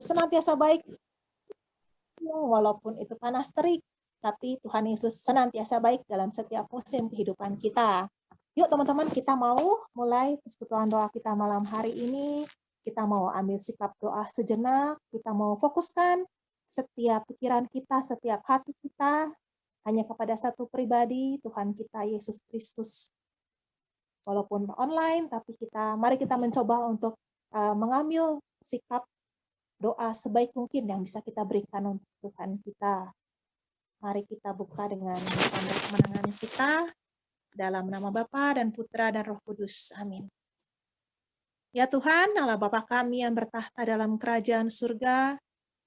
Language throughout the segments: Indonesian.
senantiasa baik, walaupun itu panas terik, tapi Tuhan Yesus senantiasa baik dalam setiap musim kehidupan kita. Yuk teman-teman, kita mau mulai persekutuan doa kita malam hari ini. Kita mau ambil sikap doa sejenak, kita mau fokuskan setiap pikiran kita, setiap hati kita hanya kepada satu pribadi, Tuhan kita Yesus Kristus. Walaupun online, tapi mari kita mencoba untuk mengambil sikap doa sebaik mungkin yang bisa kita berikan untuk Tuhan kita. Mari kita buka dengan tanda kemenangan kita dalam nama Bapa dan Putra dan Roh Kudus. Amin. Ya Tuhan, Allah Bapa kami yang bertahta dalam kerajaan surga,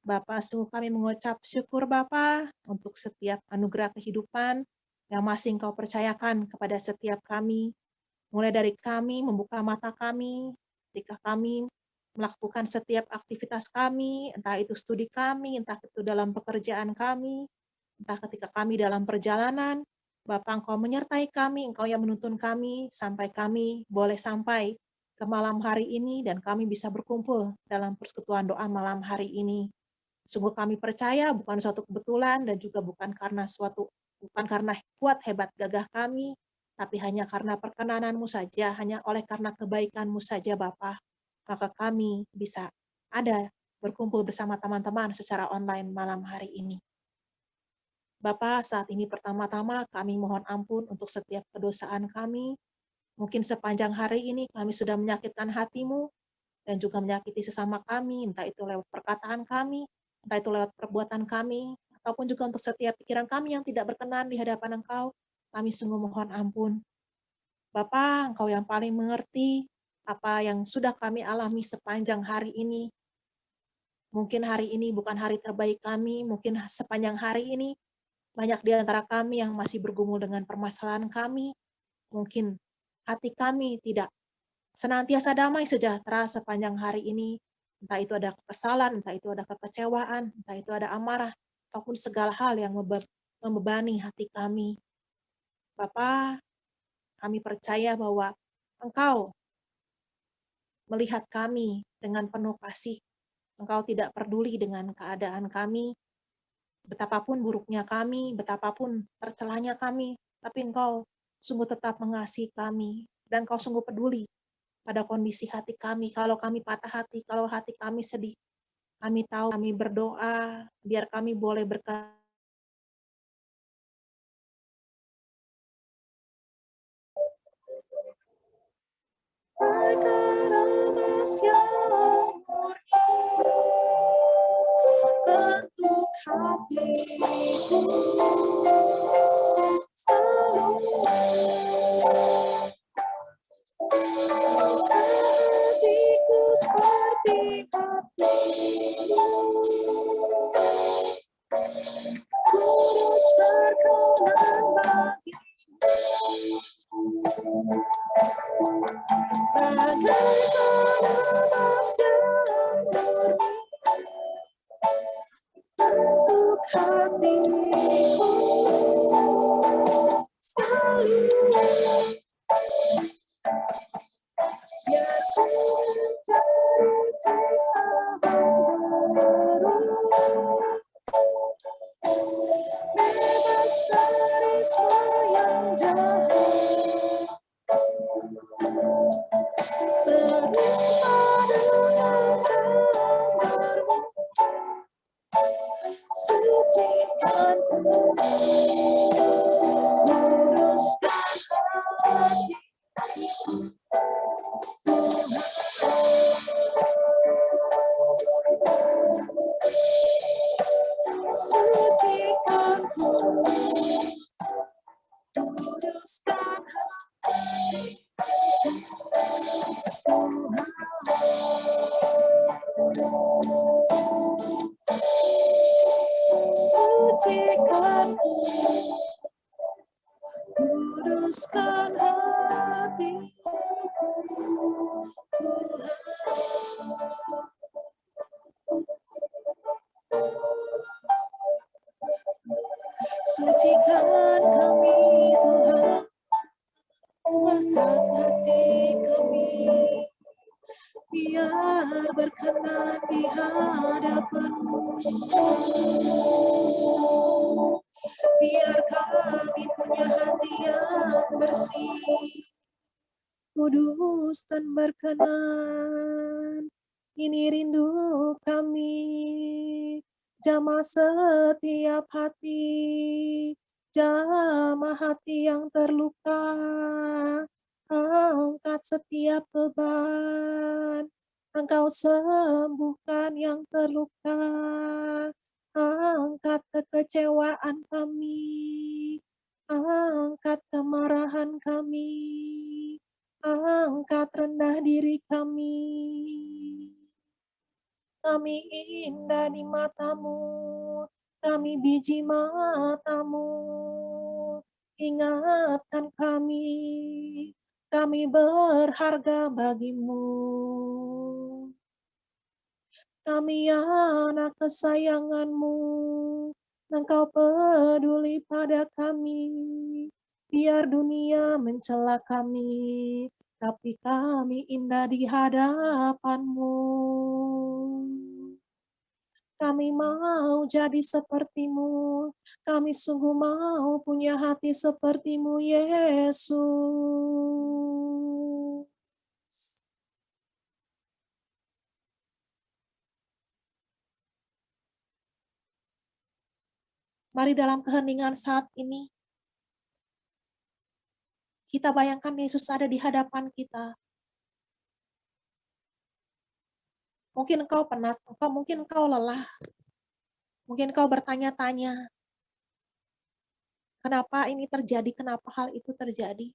Bapa, sungguh kami mengucap syukur Bapa untuk setiap anugerah kehidupan yang masih Engkau percayakan kepada setiap kami. Mulai dari kami membuka mata kami, ketika kami melakukan setiap aktivitas kami, entah itu studi kami, entah itu dalam pekerjaan kami, entah ketika kami dalam perjalanan, Bapa Engkau menyertai kami, Engkau yang menuntun kami, sampai kami boleh sampai ke malam hari ini, dan kami bisa berkumpul dalam persekutuan doa malam hari ini. Sungguh kami percaya bukan suatu kebetulan, dan juga bukan karena kuat hebat gagah kami, tapi hanya karena perkenanan-Mu saja, hanya oleh karena kebaikan-Mu saja Bapa, maka kami bisa ada berkumpul bersama teman-teman secara online malam hari ini. Bapa, saat ini pertama-tama kami mohon ampun untuk setiap kedosaan kami. Mungkin sepanjang hari ini kami sudah menyakitkan hati-Mu, dan juga menyakiti sesama kami, entah itu lewat perkataan kami, entah itu lewat perbuatan kami, ataupun juga untuk setiap pikiran kami yang tidak berkenan di hadapan Engkau, kami sungguh mohon ampun. Bapa, Engkau yang paling mengerti apa yang sudah kami alami sepanjang hari ini. Mungkin hari ini bukan hari terbaik kami, mungkin sepanjang hari ini banyak di antara kami yang masih bergumul dengan permasalahan kami. Mungkin hati kami tidak senantiasa damai sejahtera sepanjang hari ini. Entah itu ada kekesalan, entah itu ada kekecewaan, entah itu ada amarah, ataupun segala hal yang membebani hati kami. Bapa, kami percaya bahwa Engkau melihat kami dengan penuh kasih. Engkau tidak peduli dengan keadaan kami, betapapun buruknya kami, betapapun tercelanya kami, tapi Engkau sungguh tetap mengasihi kami, dan Engkau sungguh peduli pada kondisi hati kami. Kalau kami patah hati, kalau hati kami sedih, kami tahu, kami berdoa, biar kami boleh berkata, bentuk hatiku selalu hatiku seperti hatimu, kudus berkenan bagimu, bagaikan emas dan murni untuk hatiku selalu. Biar ku mencari cinta baru, bebas dari semua yang jahat, serupa dengan gambarmu, sucikanku, luruskan hati. Sucikanku, luruskan hati. Sucikanku, luruskan hatiku, sucikan kami Tuhan, bahkan hati kami, biar berkenan di hadirat-Mu. hadapan-Mu. Biar kami punya hati yang bersih, kudus dan berkenan. Ini rindu kami, jamah setiap hati, jamah hati yang terluka, angkat setiap beban, Engkau sembuhkan yang terluka, angkat kekecewaan kami, angkat kemarahan kami, angkat rendah diri kami. Kami indah di mata-Mu, kami biji mata-Mu. Ingatkan kami berharga bagi-Mu. Kami anak kesayangan-Mu, Engkau peduli pada kami. Biar dunia mencela kami, tapi kami indah di hadapan-Mu. Kami mau jadi seperti-Mu, kami sungguh mau punya hati seperti-Mu, Yesus. Mari dalam keheningan saat ini, kita bayangkan Yesus ada di hadapan kita. Mungkin engkau penat, mungkin engkau lelah, mungkin engkau bertanya-tanya, kenapa ini terjadi, kenapa hal itu terjadi?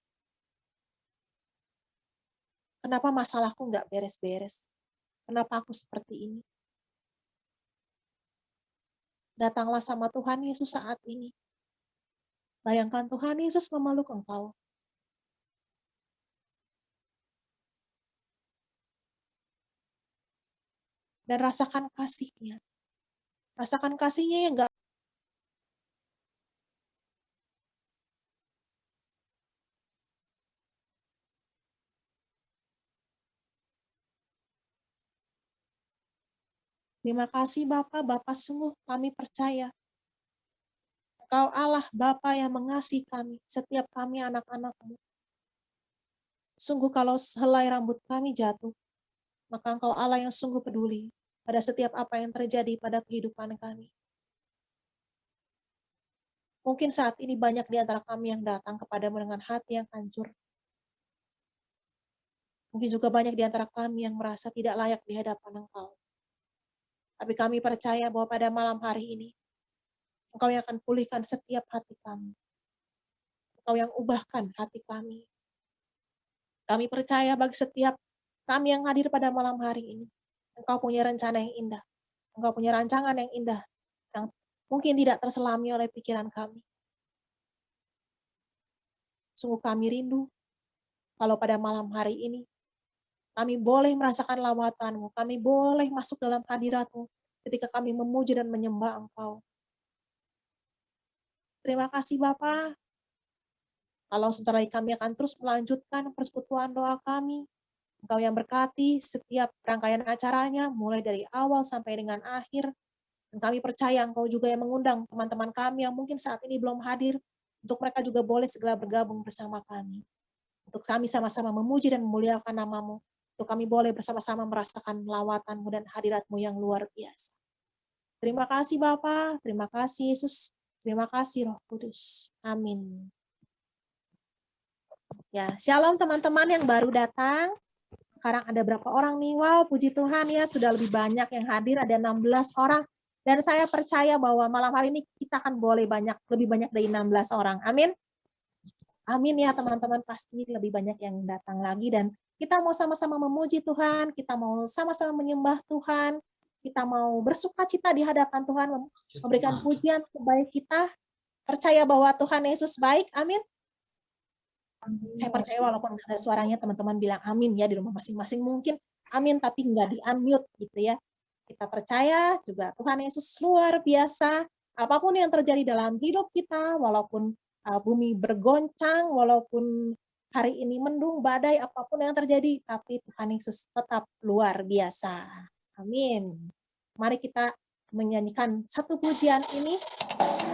Kenapa masalahku nggak beres-beres? Kenapa aku seperti ini? Datanglah sama Tuhan Yesus saat ini. Bayangkan Tuhan Yesus memeluk engkau. Dan rasakan kasih-Nya. Rasakan kasih-Nya yang enggak. Terima kasih Bapa, Bapa sungguh kami percaya. Engkau Allah Bapa yang mengasihi kami, setiap kami anak-anak-Mu. Sungguh kalau helai rambut kami jatuh, maka Engkau Allah yang sungguh peduli pada setiap apa yang terjadi pada kehidupan kami. Mungkin saat ini banyak di antara kami yang datang kepadamu dengan hati yang hancur. Mungkin juga banyak di antara kami yang merasa tidak layak di hadapan Engkau. Tapi kami percaya bahwa pada malam hari ini, Engkau yang akan pulihkan setiap hati kami. Engkau yang ubahkan hati kami. Kami percaya bagi setiap kami yang hadir pada malam hari ini, Engkau punya rencana yang indah. Engkau punya rancangan yang indah, yang mungkin tidak terselami oleh pikiran kami. Sungguh kami rindu, kalau pada malam hari ini, kami boleh merasakan lawatan-Mu, kami boleh masuk dalam hadirat-Mu, ketika kami memuji dan menyembah Engkau. Terima kasih Bapa. Kalau sebentar lagi kami akan terus melanjutkan persekutuan doa kami. Engkau yang berkati setiap rangkaian acaranya, mulai dari awal sampai dengan akhir. Dan kami percaya Engkau juga yang mengundang teman-teman kami yang mungkin saat ini belum hadir, untuk mereka juga boleh segera bergabung bersama kami. Untuk kami sama-sama memuji dan memuliakan nama-Mu. Untuk kami boleh bersama-sama merasakan lawatan-Mu dan hadirat-Mu yang luar biasa. Terima kasih Bapa, terima kasih Yesus, terima kasih Roh Kudus. Amin. Ya, shalom teman-teman yang baru datang. Sekarang ada berapa orang nih? Wow, puji Tuhan ya, sudah lebih banyak yang hadir, ada 16 orang. Dan saya percaya bahwa malam hari ini kita akan boleh lebih banyak dari 16 orang. Amin. Amin ya teman-teman, pasti lebih banyak yang datang lagi. Dan kita mau sama-sama memuji Tuhan, kita mau sama-sama menyembah Tuhan, kita mau bersuka cita di hadapan Tuhan, memberikan pujian kebaik kita, percaya bahwa Tuhan Yesus baik. Amin. Saya percaya walaupun ada suaranya teman-teman bilang amin ya di rumah masing-masing, mungkin amin tapi nggak di-unmute gitu ya. Kita percaya juga Tuhan Yesus luar biasa. Apapun yang terjadi dalam hidup kita, walaupun bumi bergoncang, walaupun hari ini mendung, badai, apapun yang terjadi, tapi Tuhan Yesus tetap luar biasa. Amin. Mari kita menyanyikan satu pujian ini,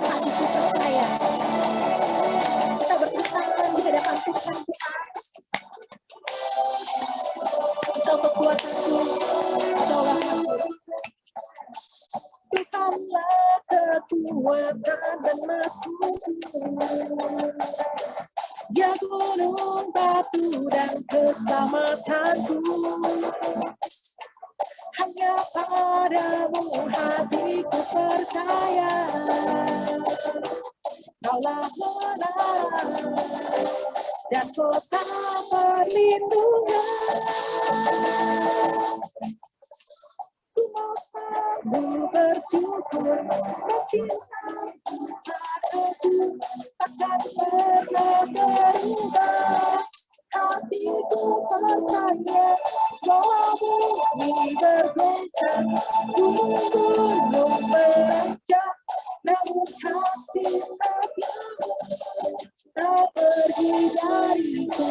hatiku percaya. Kita berpasangan di hadapan Tuhan kita. Engkau kekuatanku, Engkaulah aku. Tuhanlah kekuatan dan masukku. Ya gunung, batu, dan keselamatanku. Hanya padamu hatiku percaya. Kaulah menang dan kota perlindungan. Ku mau selalu bersyukur, cintamu padaku takkan pernah berubah. Hatiku percaya, walau bumi bergoncang, gunung beranjak, namun kasih setiamu tak pergi dariku.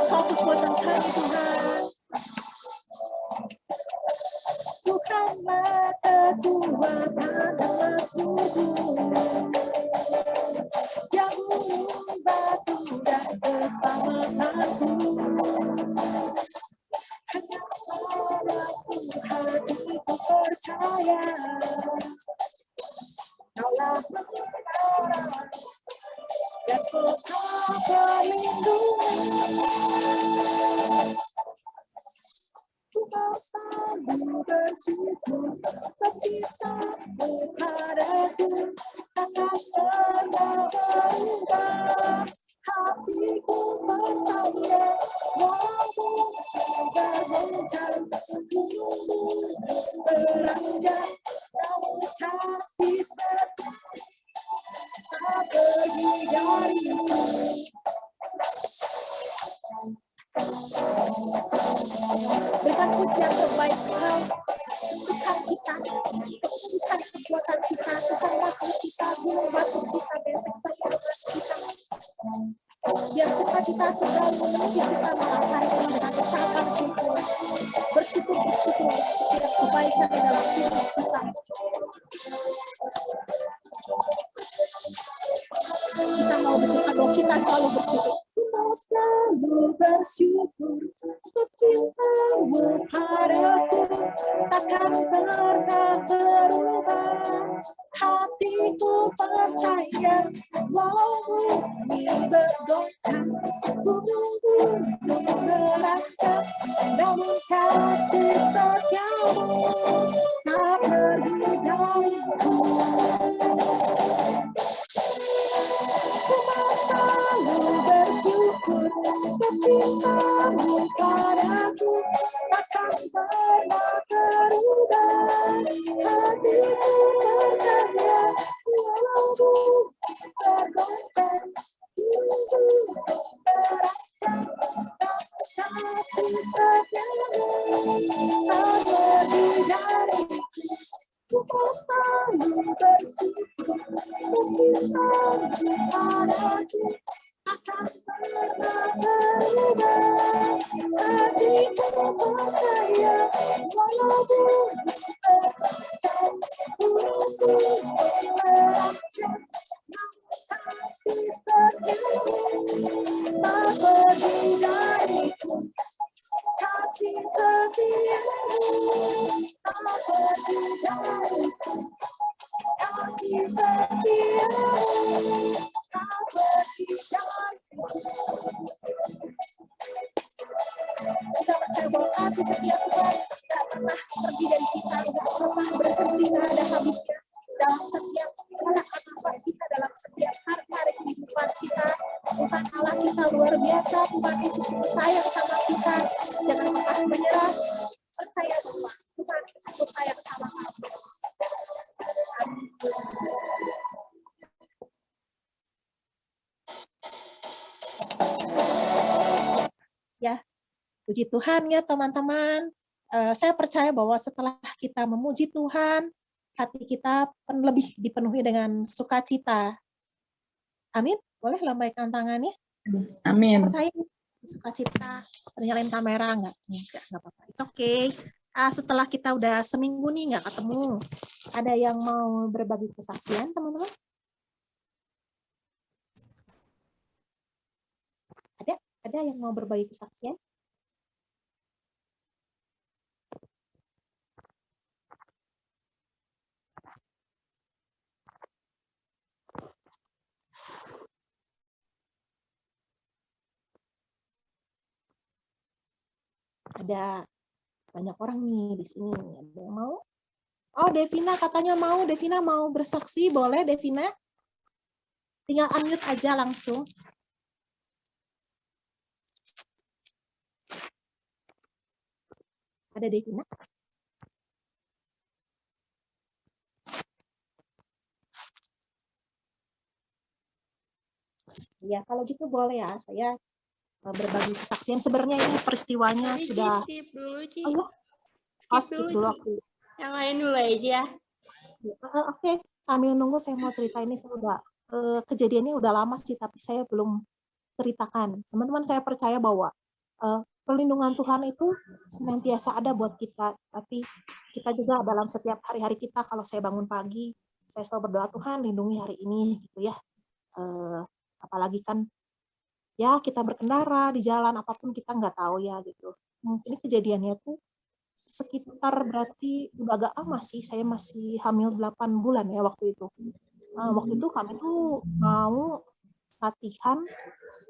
Kau kekuatan kami Tuhan. Tuhanlah kekuatan dan masukku. Yang gunung, batu, dan keselamatanku. Hanya padamu hatiku percaya. Kaulah menara dan kota perlindungan. Ku mau selalu bersyukur, cintamu padaku takkan pernah berubah. Hatiku percaya, walau bumi bergoncang, gunung beranjak, namun kasih setiamu tak pergi dariku. Berikan pujian terbaik Tuhan, Tuhan kita, Tuhan kekuatan kita, Tuhan masuk kita, gunung batu kita, benteng perlindungan kita. Biar sukacita selalu memenuhi kita malam hari ini dengan ucapan syukur. Bersyukur setiap kebaikan di dalam hidup kita. Kita mau bersyukur, kita selalu bersyukur. Kita selalu bersyukur, sebab cintamu padaku takkan pernah berubah. Hatiku percaya, walau bumi bergoncang, gunung beranjak, namun kasih setiamu tak pergi dariku. Ku mau selalu bersyukur, sebab cintamu padaku takkan pernah berubah. Hatiku percaya, walau bumi bergoncang, gunung beranjak, namun kasih setiamu tak pergi dariku. Ku mau selalu bersyukur, sebab cintamu padaku takkan pernah berubah. Hatiku percaya, walau bumi bergoncang, gunung beranjak, namun kasih setiamu tak pergi dariku. Kasih setiamu tak pergi dariku. Kasih setiamu tak pergi dariku. Kita percaya bahwa kasih setia Tuhan tidak pernah pergi dari kita, tidak pernah berhenti, tidak ada habisnya dalam setiap gerakan nafas kita, dalam setiap hari-hari kehidupan kita. Tuhan Allah kita luar biasa, Tuhan Yesus sungguh sayang sama kita. Jangan pernah menyerah, percaya bahwa Tuhan sungguh sayang sama kamu. Ya, puji Tuhan ya teman-teman. Saya percaya bahwa setelah kita memuji Tuhan, hati kita lebih dipenuhi dengan sukacita. Amin. Boleh lambaikan tangannya. Amin. Percaya sukacita, nyalain kamera nggak apa-apa, it's okay. Setelah kita udah seminggu nih nggak ketemu, ada yang mau berbagi kesaksian teman-teman? Ada yang mau berbagi kesaksian? Ada banyak orang nih di sini. Ada yang mau? Oh, Devina katanya mau. Devina mau bersaksi, boleh Devina? Tinggal unmute aja langsung. Ada Devina? Ya, kalau gitu boleh ya. Saya berbagi kesaksian. Sebenarnya ini peristiwanya Tapi sudah... skip dulu, Ci. Oh, ya? Skip dulu aku. Yang lain dulu aja. Oke, sambil nunggu saya mau cerita ini. Saya udah kejadiannya udah lama sih, tapi saya belum ceritakan. Teman-teman, saya percaya bahwa perlindungan Tuhan itu senantiasa ada buat kita, tapi kita juga dalam setiap hari-hari kita, kalau saya bangun pagi, saya selalu berdoa, Tuhan lindungi hari ini, gitu ya. Apalagi kan, ya kita berkendara di jalan, apapun kita nggak tahu ya, gitu. Mungkin kejadiannya tuh sekitar berarti udah agak lama sih, saya masih hamil 8 bulan ya waktu itu. Waktu itu kami tuh mau latihan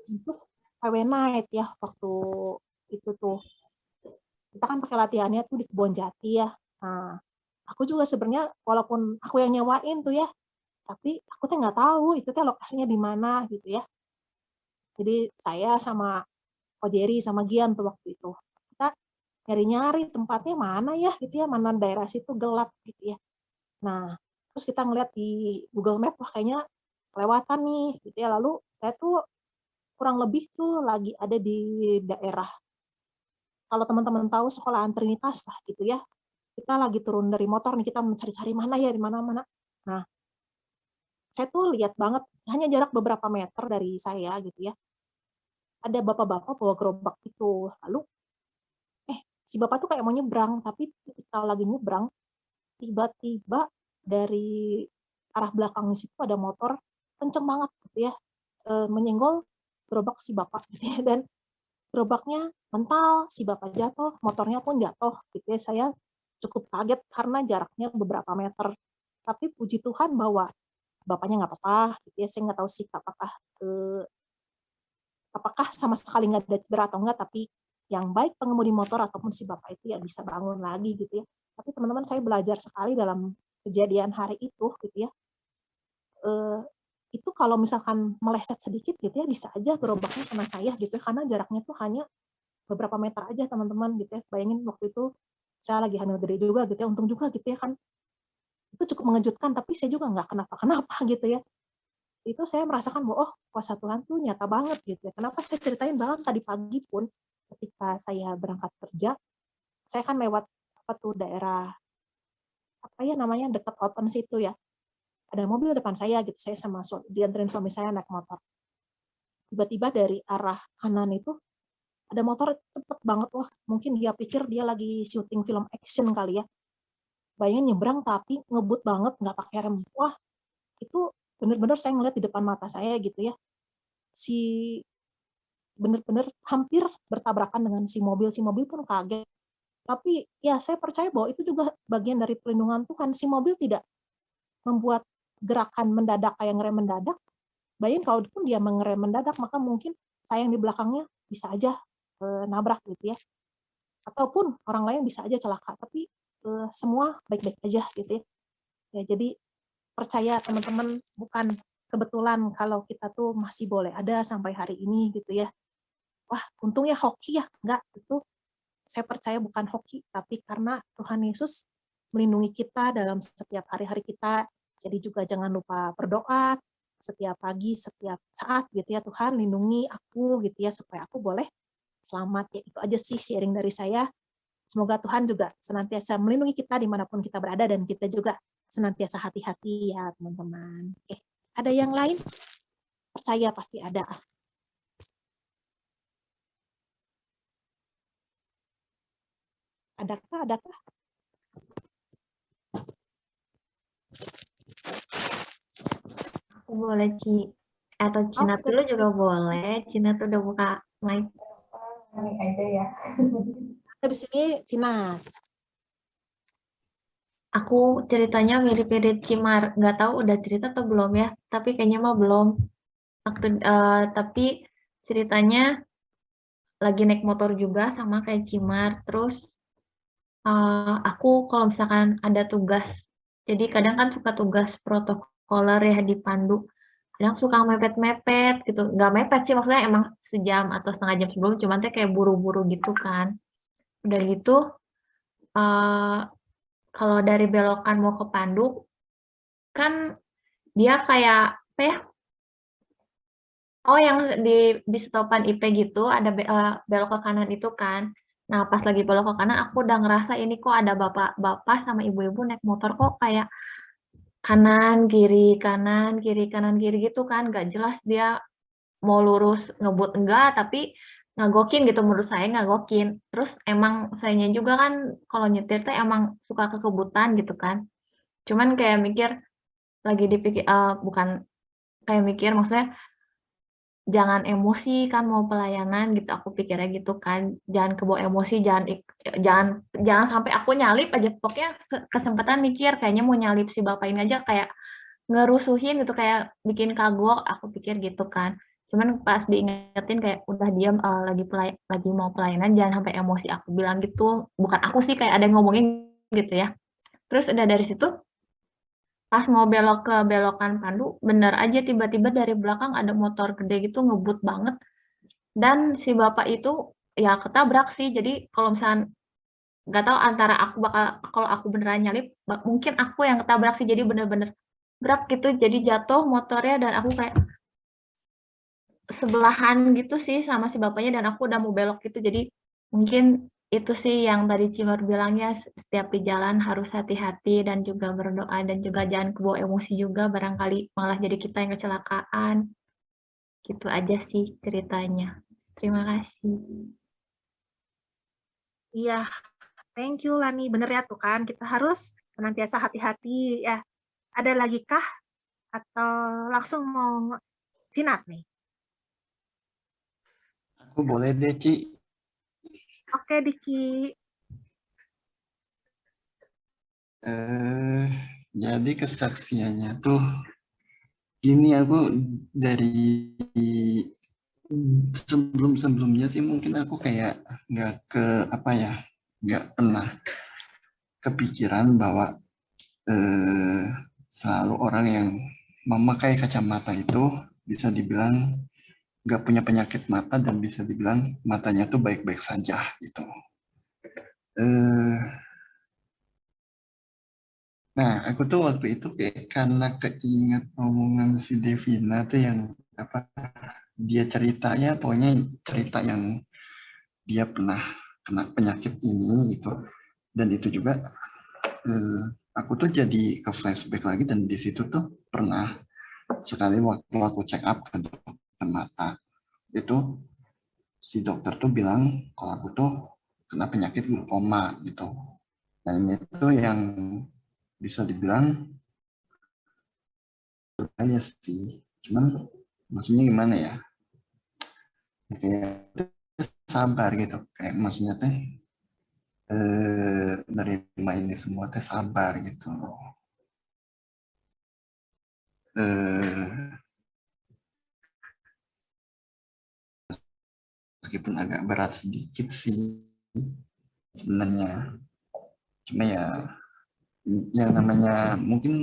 untuk PW Night ya, waktu itu tuh kita kan pakai latihannya tuh di Kebon Jati ya. Nah, aku juga sebenarnya walaupun aku yang nyewain tuh ya, tapi aku tuh nggak tahu itu tuh lokasinya di mana gitu ya. Jadi saya sama Ko Jerry sama Gian tuh waktu itu kita nyari-nyari tempatnya mana ya gitu ya, mana daerah situ gelap gitu ya. Nah, terus kita ngeliat di Google Map, wah kayaknya kelewatan nih gitu ya. Lalu saya tuh kurang lebih tuh lagi ada di daerah, kalau teman-teman tahu sekolahan Trinitas lah gitu ya, kita lagi turun dari motor nih, kita mencari-cari mana ya, di mana-mana. Nah, saya tuh lihat banget, hanya jarak beberapa meter dari saya gitu ya, ada bapak-bapak bawa gerobak itu. Lalu, si bapak tuh kayak mau nyebrang, tapi ketika lagi nyebrang, tiba-tiba dari arah belakang situ ada motor kenceng banget gitu ya, menyenggol gerobak si bapak gitu ya, dan gerobaknya mental, si bapak jatuh, motornya pun jatuh gitu ya. Saya cukup kaget karena jaraknya beberapa meter. Tapi puji Tuhan bahwa bapaknya nggak apa-apa gitu ya. Saya nggak tahu sih apakah sama sekali nggak ada cedera atau enggak, tapi yang baik pengemudi motor ataupun si bapak itu ya bisa bangun lagi gitu ya. Tapi teman-teman, saya belajar sekali dalam kejadian hari itu gitu ya. Itu kalau misalkan meleset sedikit gitu ya, bisa aja gerobaknya kena saya gitu ya, karena jaraknya tuh hanya beberapa meter aja teman-teman gitu ya. Bayangin waktu itu saya lagi hamil gede juga gitu ya, untung juga gitu ya kan. Itu cukup mengejutkan, tapi saya juga nggak kenapa-kenapa gitu ya. Itu saya merasakan bahwa oh, kuasa Tuhan tuh nyata banget gitu ya. Kenapa saya ceritain banget tadi pagi pun ketika saya berangkat kerja, saya kan lewat apa tuh daerah apa ya namanya, dekat open situ ya. Ada mobil depan saya gitu, saya sama dianterin suami saya naik motor. Tiba-tiba dari arah kanan itu ada motor cepet banget, wah mungkin dia pikir dia lagi syuting film action kali ya. Bayangin nyebrang tapi ngebut banget, nggak pakai rem. Wah, itu bener-bener saya ngeliat di depan mata saya gitu ya. Si bener-bener hampir bertabrakan dengan si mobil pun kaget. Tapi ya saya percaya bahwa itu juga bagian dari perlindungan Tuhan. Si mobil tidak membuat gerakan mendadak kayak ngerem mendadak. Bayangin kalau pun dia mengerem mendadak, maka mungkin saya yang di belakangnya bisa aja nabrak gitu ya. Ataupun orang lain bisa aja celaka. Tapi semua baik-baik aja gitu ya. Ya, jadi percaya teman-teman, bukan kebetulan kalau kita tuh masih boleh ada sampai hari ini gitu ya. Wah, untungnya hoki ya. Enggak, itu saya percaya bukan hoki, tapi karena Tuhan Yesus melindungi kita dalam setiap hari-hari kita. Jadi juga jangan lupa berdoa setiap pagi, setiap saat gitu ya. Tuhan lindungi aku gitu ya, supaya aku boleh selamat ya. Itu aja sih sharing dari saya. Semoga Tuhan juga senantiasa melindungi kita dimanapun kita berada, dan kita juga senantiasa hati-hati ya teman-teman. Oke, ada yang lain? Percaya pasti ada. Adakah? Adakah? Aku boleh atau Cina Oke. dulu juga boleh. Cina tuh udah buka mic. Ini aja ya. Habis ini Cina. Aku ceritanya mirip-mirip Cimar. Nggak tahu udah cerita atau belum ya. Tapi kayaknya mah belum. Tapi ceritanya lagi naik motor juga sama kayak Cimar. Terus aku kalau misalkan ada tugas, jadi kadang kan suka tugas protokoler ya di Pandu. Kadang suka mepet-mepet gitu. Nggak mepet sih, maksudnya emang sejam atau setengah jam sebelum, cuman teh kayak buru-buru gitu kan. Udah gitu, eh, kalau dari belokan mau ke Pandu, kan dia kayak, apa ya, oh yang di stopan IP gitu, ada belok ke kanan itu kan. Nah, pas lagi belok ke kanan, aku udah ngerasa ini kok ada bapak-bapak sama ibu-ibu naik motor kok kayak kanan, kiri, kanan, kiri gitu kan. Gak jelas dia mau lurus ngebut enggak, tapi ngagokin gitu menurut saya ngagokin. Terus emang sayanya juga kan kalau nyetir tuh emang suka kekebutan gitu kan. Cuman kayak mikir lagi dipikir bukan kayak mikir maksudnya jangan emosi kan mau pelayanan gitu aku pikirnya gitu kan jangan kebawa emosi jangan jangan sampai aku nyalip aja pokoknya kesempatan mikir kayaknya mau nyalip si bapak ini aja kayak ngerusuhin gitu kayak bikin kagok aku pikir gitu kan cuman pas diingetin kayak udah diam lagi mau pelayanan jangan sampai emosi aku bilang gitu bukan aku sih kayak ada yang ngomongin gitu ya terus udah dari situ pas mau belok ke belokan Pandu bener aja tiba-tiba dari belakang ada motor gede gitu ngebut banget dan si bapak itu ya ketabrak sih jadi kalau misalnya nggak tahu antara aku bakal kalau aku beneran nyalip mungkin aku yang ketabrak sih jadi bener-bener berat gitu jadi jatuh motornya dan aku kayak sebelahan gitu sih sama si bapaknya dan aku udah mau belok gitu jadi mungkin itu sih yang tadi Cimar bilangnya setiap di jalan harus hati-hati dan juga berdoa dan juga jangan kebawa emosi juga barangkali malah jadi kita yang kecelakaan gitu aja sih ceritanya terima kasih. Iya, thank you Lani. Bener ya tuh kan, kita harus senantiasa hati-hati ya. Ada lagi kah? Atau langsung mau Cinat nih? Aku boleh deh, Ci. Oke, Diki. Jadi kesaksiannya tuh gini aku dari sebelum-sebelumnya sih mungkin aku kayak nggak nggak pernah kepikiran bahwa selalu orang yang memakai kacamata itu bisa dibilang nggak punya penyakit mata dan bisa dibilang matanya tuh baik-baik saja gitu. Nah, aku tuh waktu itu kayak karena keinget omongan si Devina tuh yang apa dia ceritanya pokoknya cerita yang dia pernah kena penyakit ini gitu dan itu juga aku tuh jadi ke flashback lagi dan di situ tuh pernah sekali waktu aku check up ke dokter mata itu si dokter tuh bilang kalau aku tuh kena penyakit glaukoma gitu. Nah ini tuh yang bisa dibilang berbahaya sih. Cuman maksudnya gimana ya? Kayak sabar gitu. Kayak maksudnya teh nerima ini semua teh sabar gitu. Meskipun agak berat sedikit sih sebenarnya. Cuma ya yang namanya mungkin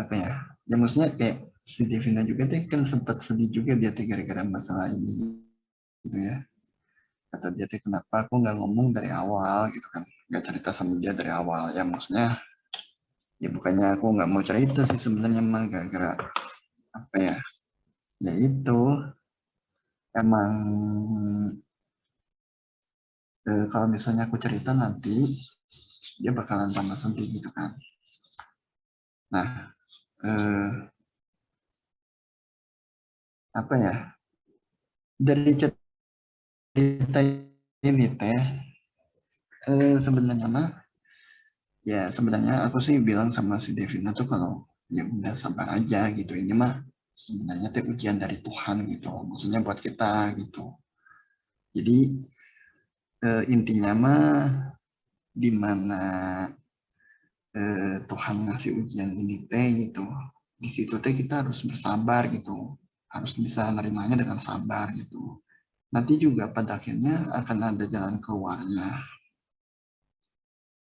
apa ya? Ya maksudnya kayak si Devina juga deh kan sempat sedih juga dia teh gara-gara masalah ini gitu ya. Kata dia teh kenapa aku nggak ngomong dari awal gitu kan, nggak cerita sama dia dari awal ya maksudnya ya bukannya aku nggak mau cerita sih sebenarnya mah gara-gara apa ya ya itu emang kalau misalnya aku cerita nanti dia bakalan tambah sedih gitu kan. Nah apa ya dari cerita ini teh Sebenarnya mah, ya sebenarnya aku sih bilang sama si Devina tuh kalau ya udah sabar aja gitu. Ini mah sebenarnya teh ujian dari Tuhan gitu. Maksudnya buat kita gitu. Jadi intinya mah di mana Tuhan ngasih ujian ini teh gitu. Di situ teh kita harus bersabar gitu. Harus bisa nerimanya dengan sabar gitu. Nanti juga pada akhirnya akan ada jalan keluarnya.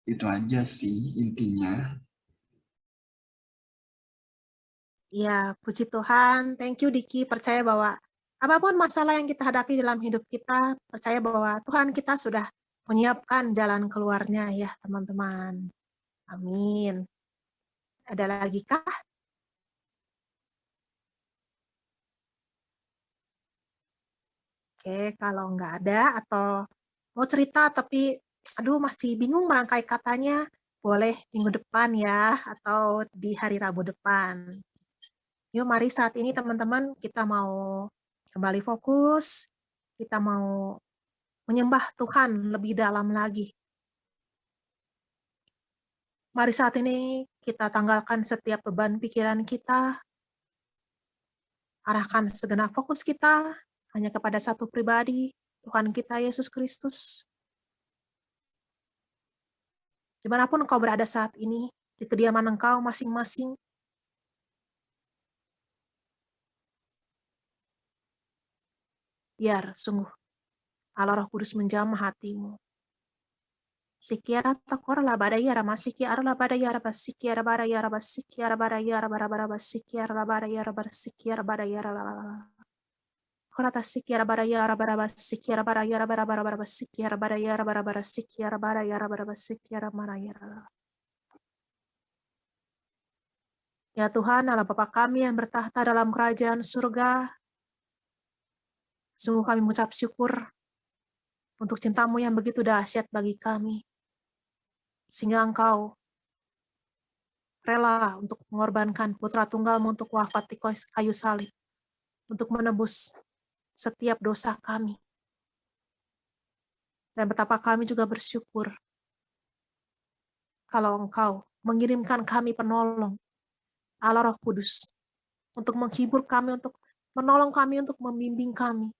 Itu aja sih intinya. Ya, puji Tuhan. Thank you, Diki. Percaya bahwa apapun masalah yang kita hadapi dalam hidup kita, percaya bahwa Tuhan kita sudah menyiapkan jalan keluarnya ya, teman-teman. Amin. Ada lagi kah? Oke, kalau nggak ada atau mau cerita tapi aduh masih bingung merangkai katanya, boleh minggu depan ya, atau di hari Rabu depan. Yuk mari saat ini teman-teman kita mau kembali fokus, kita mau menyembah Tuhan lebih dalam lagi. Mari saat ini kita tanggalkan setiap beban pikiran kita, arahkan segenap fokus kita hanya kepada satu pribadi, Tuhan kita Yesus Kristus. Dimanapun engkau berada saat ini, di kediaman engkau masing-masing, biar sungguh Allah Roh Kudus menjamah hatimu. Sikiara takor la badaya rama sikiara la badaya raba sikiara badaya raba sikiara badaya raba raba raba sikiara la badaya raba sikiara badaya la korata sikiara badaya raba raba sikiara badaya raba raba raba sikiara badaya raba raba sikiara badaya raba raba sikiara maraya. Ya Tuhan, Allah Bapa kami yang bertahta dalam kerajaan surga, sungguh kami mengucap syukur untuk cintamu yang begitu dahsyat bagi kami. Sehingga engkau rela untuk mengorbankan putra tunggalmu untuk wafat di kayu salib, untuk menebus setiap dosa kami. Dan betapa kami juga bersyukur kalau engkau mengirimkan kami penolong, Allah Roh Kudus, untuk menghibur kami, untuk menolong kami, untuk membimbing kami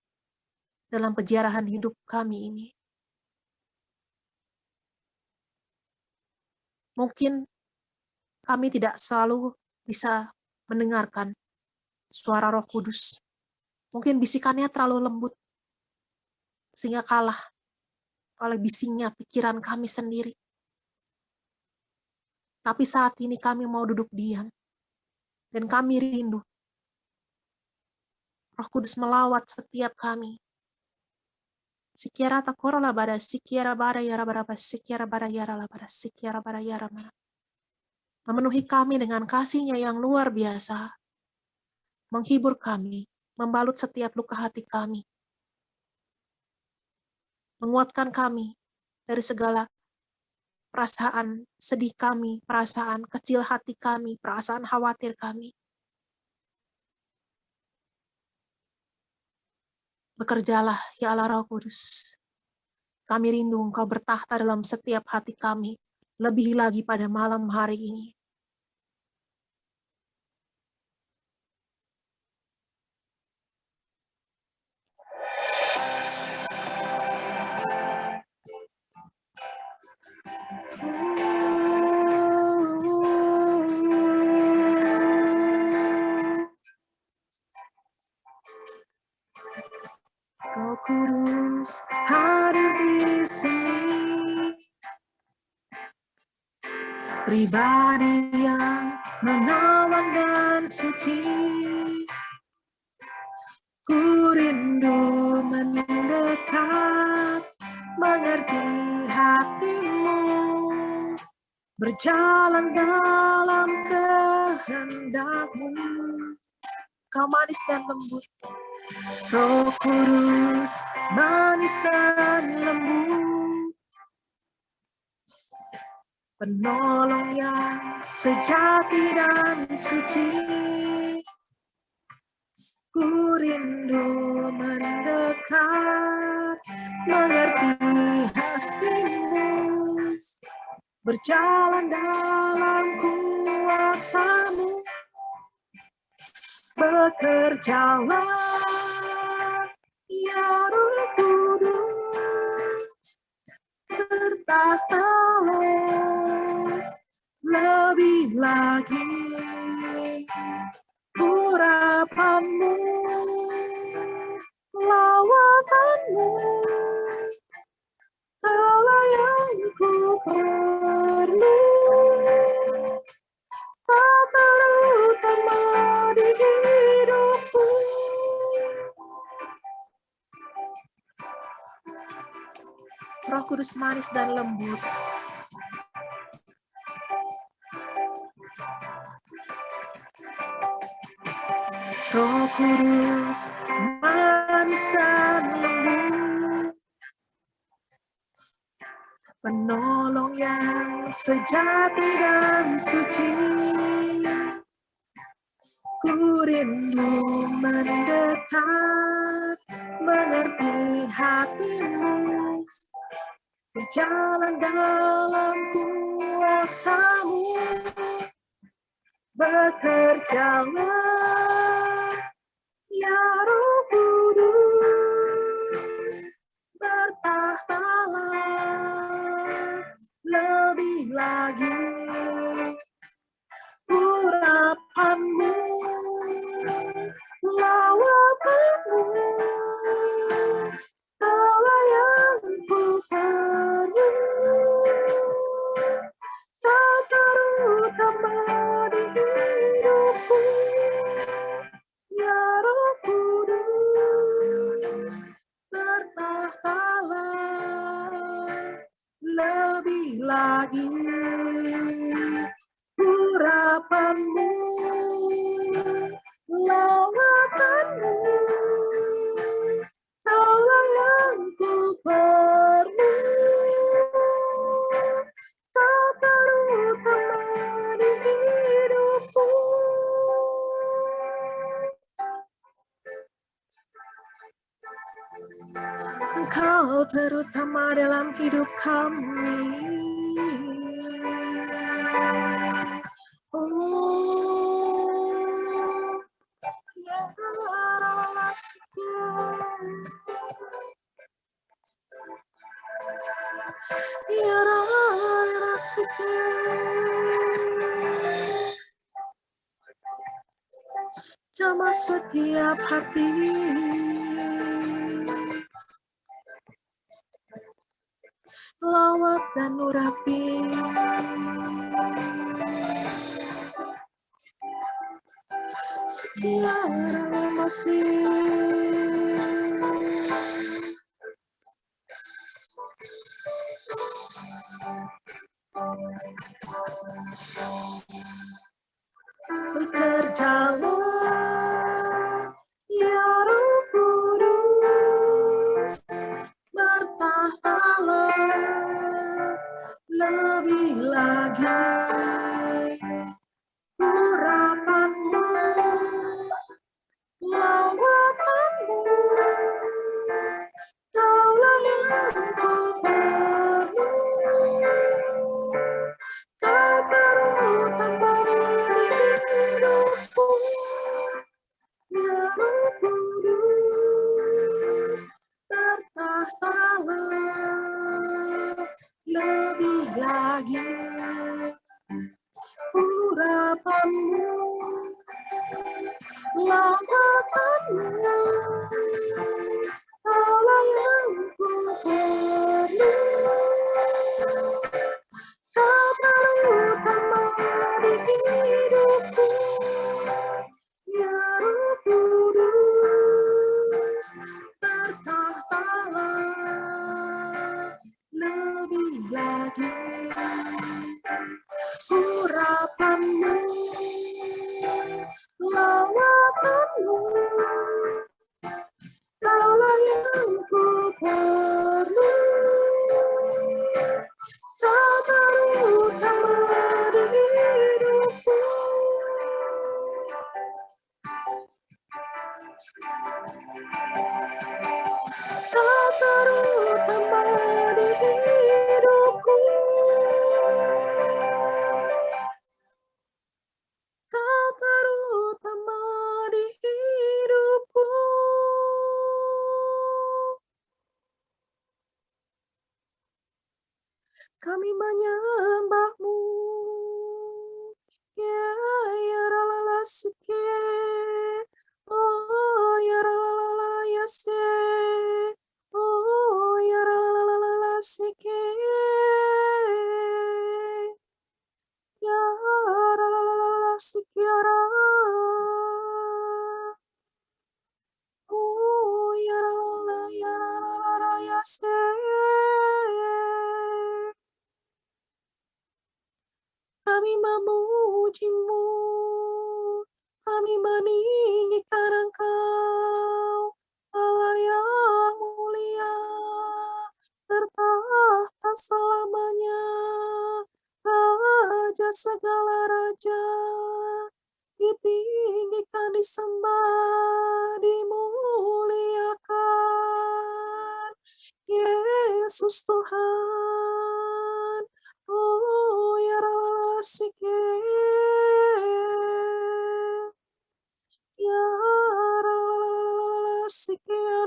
dalam peziarahan hidup kami ini. Mungkin kami tidak selalu bisa mendengarkan suara Roh Kudus. Mungkin bisikannya terlalu lembut, sehingga kalah oleh bisingnya pikiran kami sendiri. Tapi saat ini kami mau duduk diam, dan kami rindu Roh Kudus melawat setiap kami. Sikiara takorola bada sikiara bara yara bara sikiara bara yara la bara sikiara bara yara mana. Memenuhi kami dengan kasih-Nya yang luar biasa. Menghibur kami, membalut setiap luka hati kami. Menguatkan kami dari segala perasaan sedih kami, perasaan kecil hati kami, perasaan khawatir kami. Bekerjalah, ya Allah Roh Kudus. Kami rindu Engkau bertahta dalam setiap hati kami, lebih lagi pada malam hari ini. Roh Kudus hadir di sini, pribadi yang menawan dan suci. Ku rindu mendekat, mengerti hatimu, berjalan dalam kehendak-Mu. Kau manis dan lembut, Roh Kudus manis dan lembut, penolong yang sejati dan suci. Ku rindu mendekat, mengerti hatimu, berjalan dalam kuasa-Mu. Bekerjalah, ya Roh Kudus, bertahtalah lebih lagi urapan-Mu, lawatan-Mu, Kaulah yang ku perlu, tak terutama di hidupku. Roh Kudus manis dan lembut, Roh Kudus manis dan lembut, penolong yang sejati dan suci. Ku rindu mendekat, mengerti hati-Mu, berjalan dalam kuasa-Mu. Bekerjalah, ya Roh Kudus, bertahtalah lebih lagi urapan-Mu, lawatan-Mu, Kaulah yang ku perlu, tak terutama di hidupku, ya Roh Kudus, bertahtalah lebih lagi urapan-Mu, lawatan-Mu, Kaulah yang ku perlu, tak terutama di hidupku. Engkau terutama dalam hidup kami. Jamah setiap hati, lawat dan urapi, setia masih. Bekerjalah, ya Roh Kudus, bertahtalah lebih lagi urapan-Mu, lawatan-Mu, Kaulah yang ku perlu, Kau terutama di hidupku, ya Roh Kudus, bertahtalah lebih lagi urapan-Mu, lawatan-Mu, Kaulah yang ku perlu, Kau terutama di hidupku, ya Roh Kudus, bertahtalah lebih lagi kami menyembah-Mu. Ya, ya ralala sike. Oh, ya ralala ya se. Oh, ya ralala sike. Ya ralala sikiara. Oh, ya ralala ya se. Kami memuji-Mu, kami meninggikan Engkau, Allah yang mulia, bertahta selamanya, Raja segala raja, ditinggikan, disembah, dimuliakan, Yesus Tuhan. Oh, ya rasike. Ya rasike ya.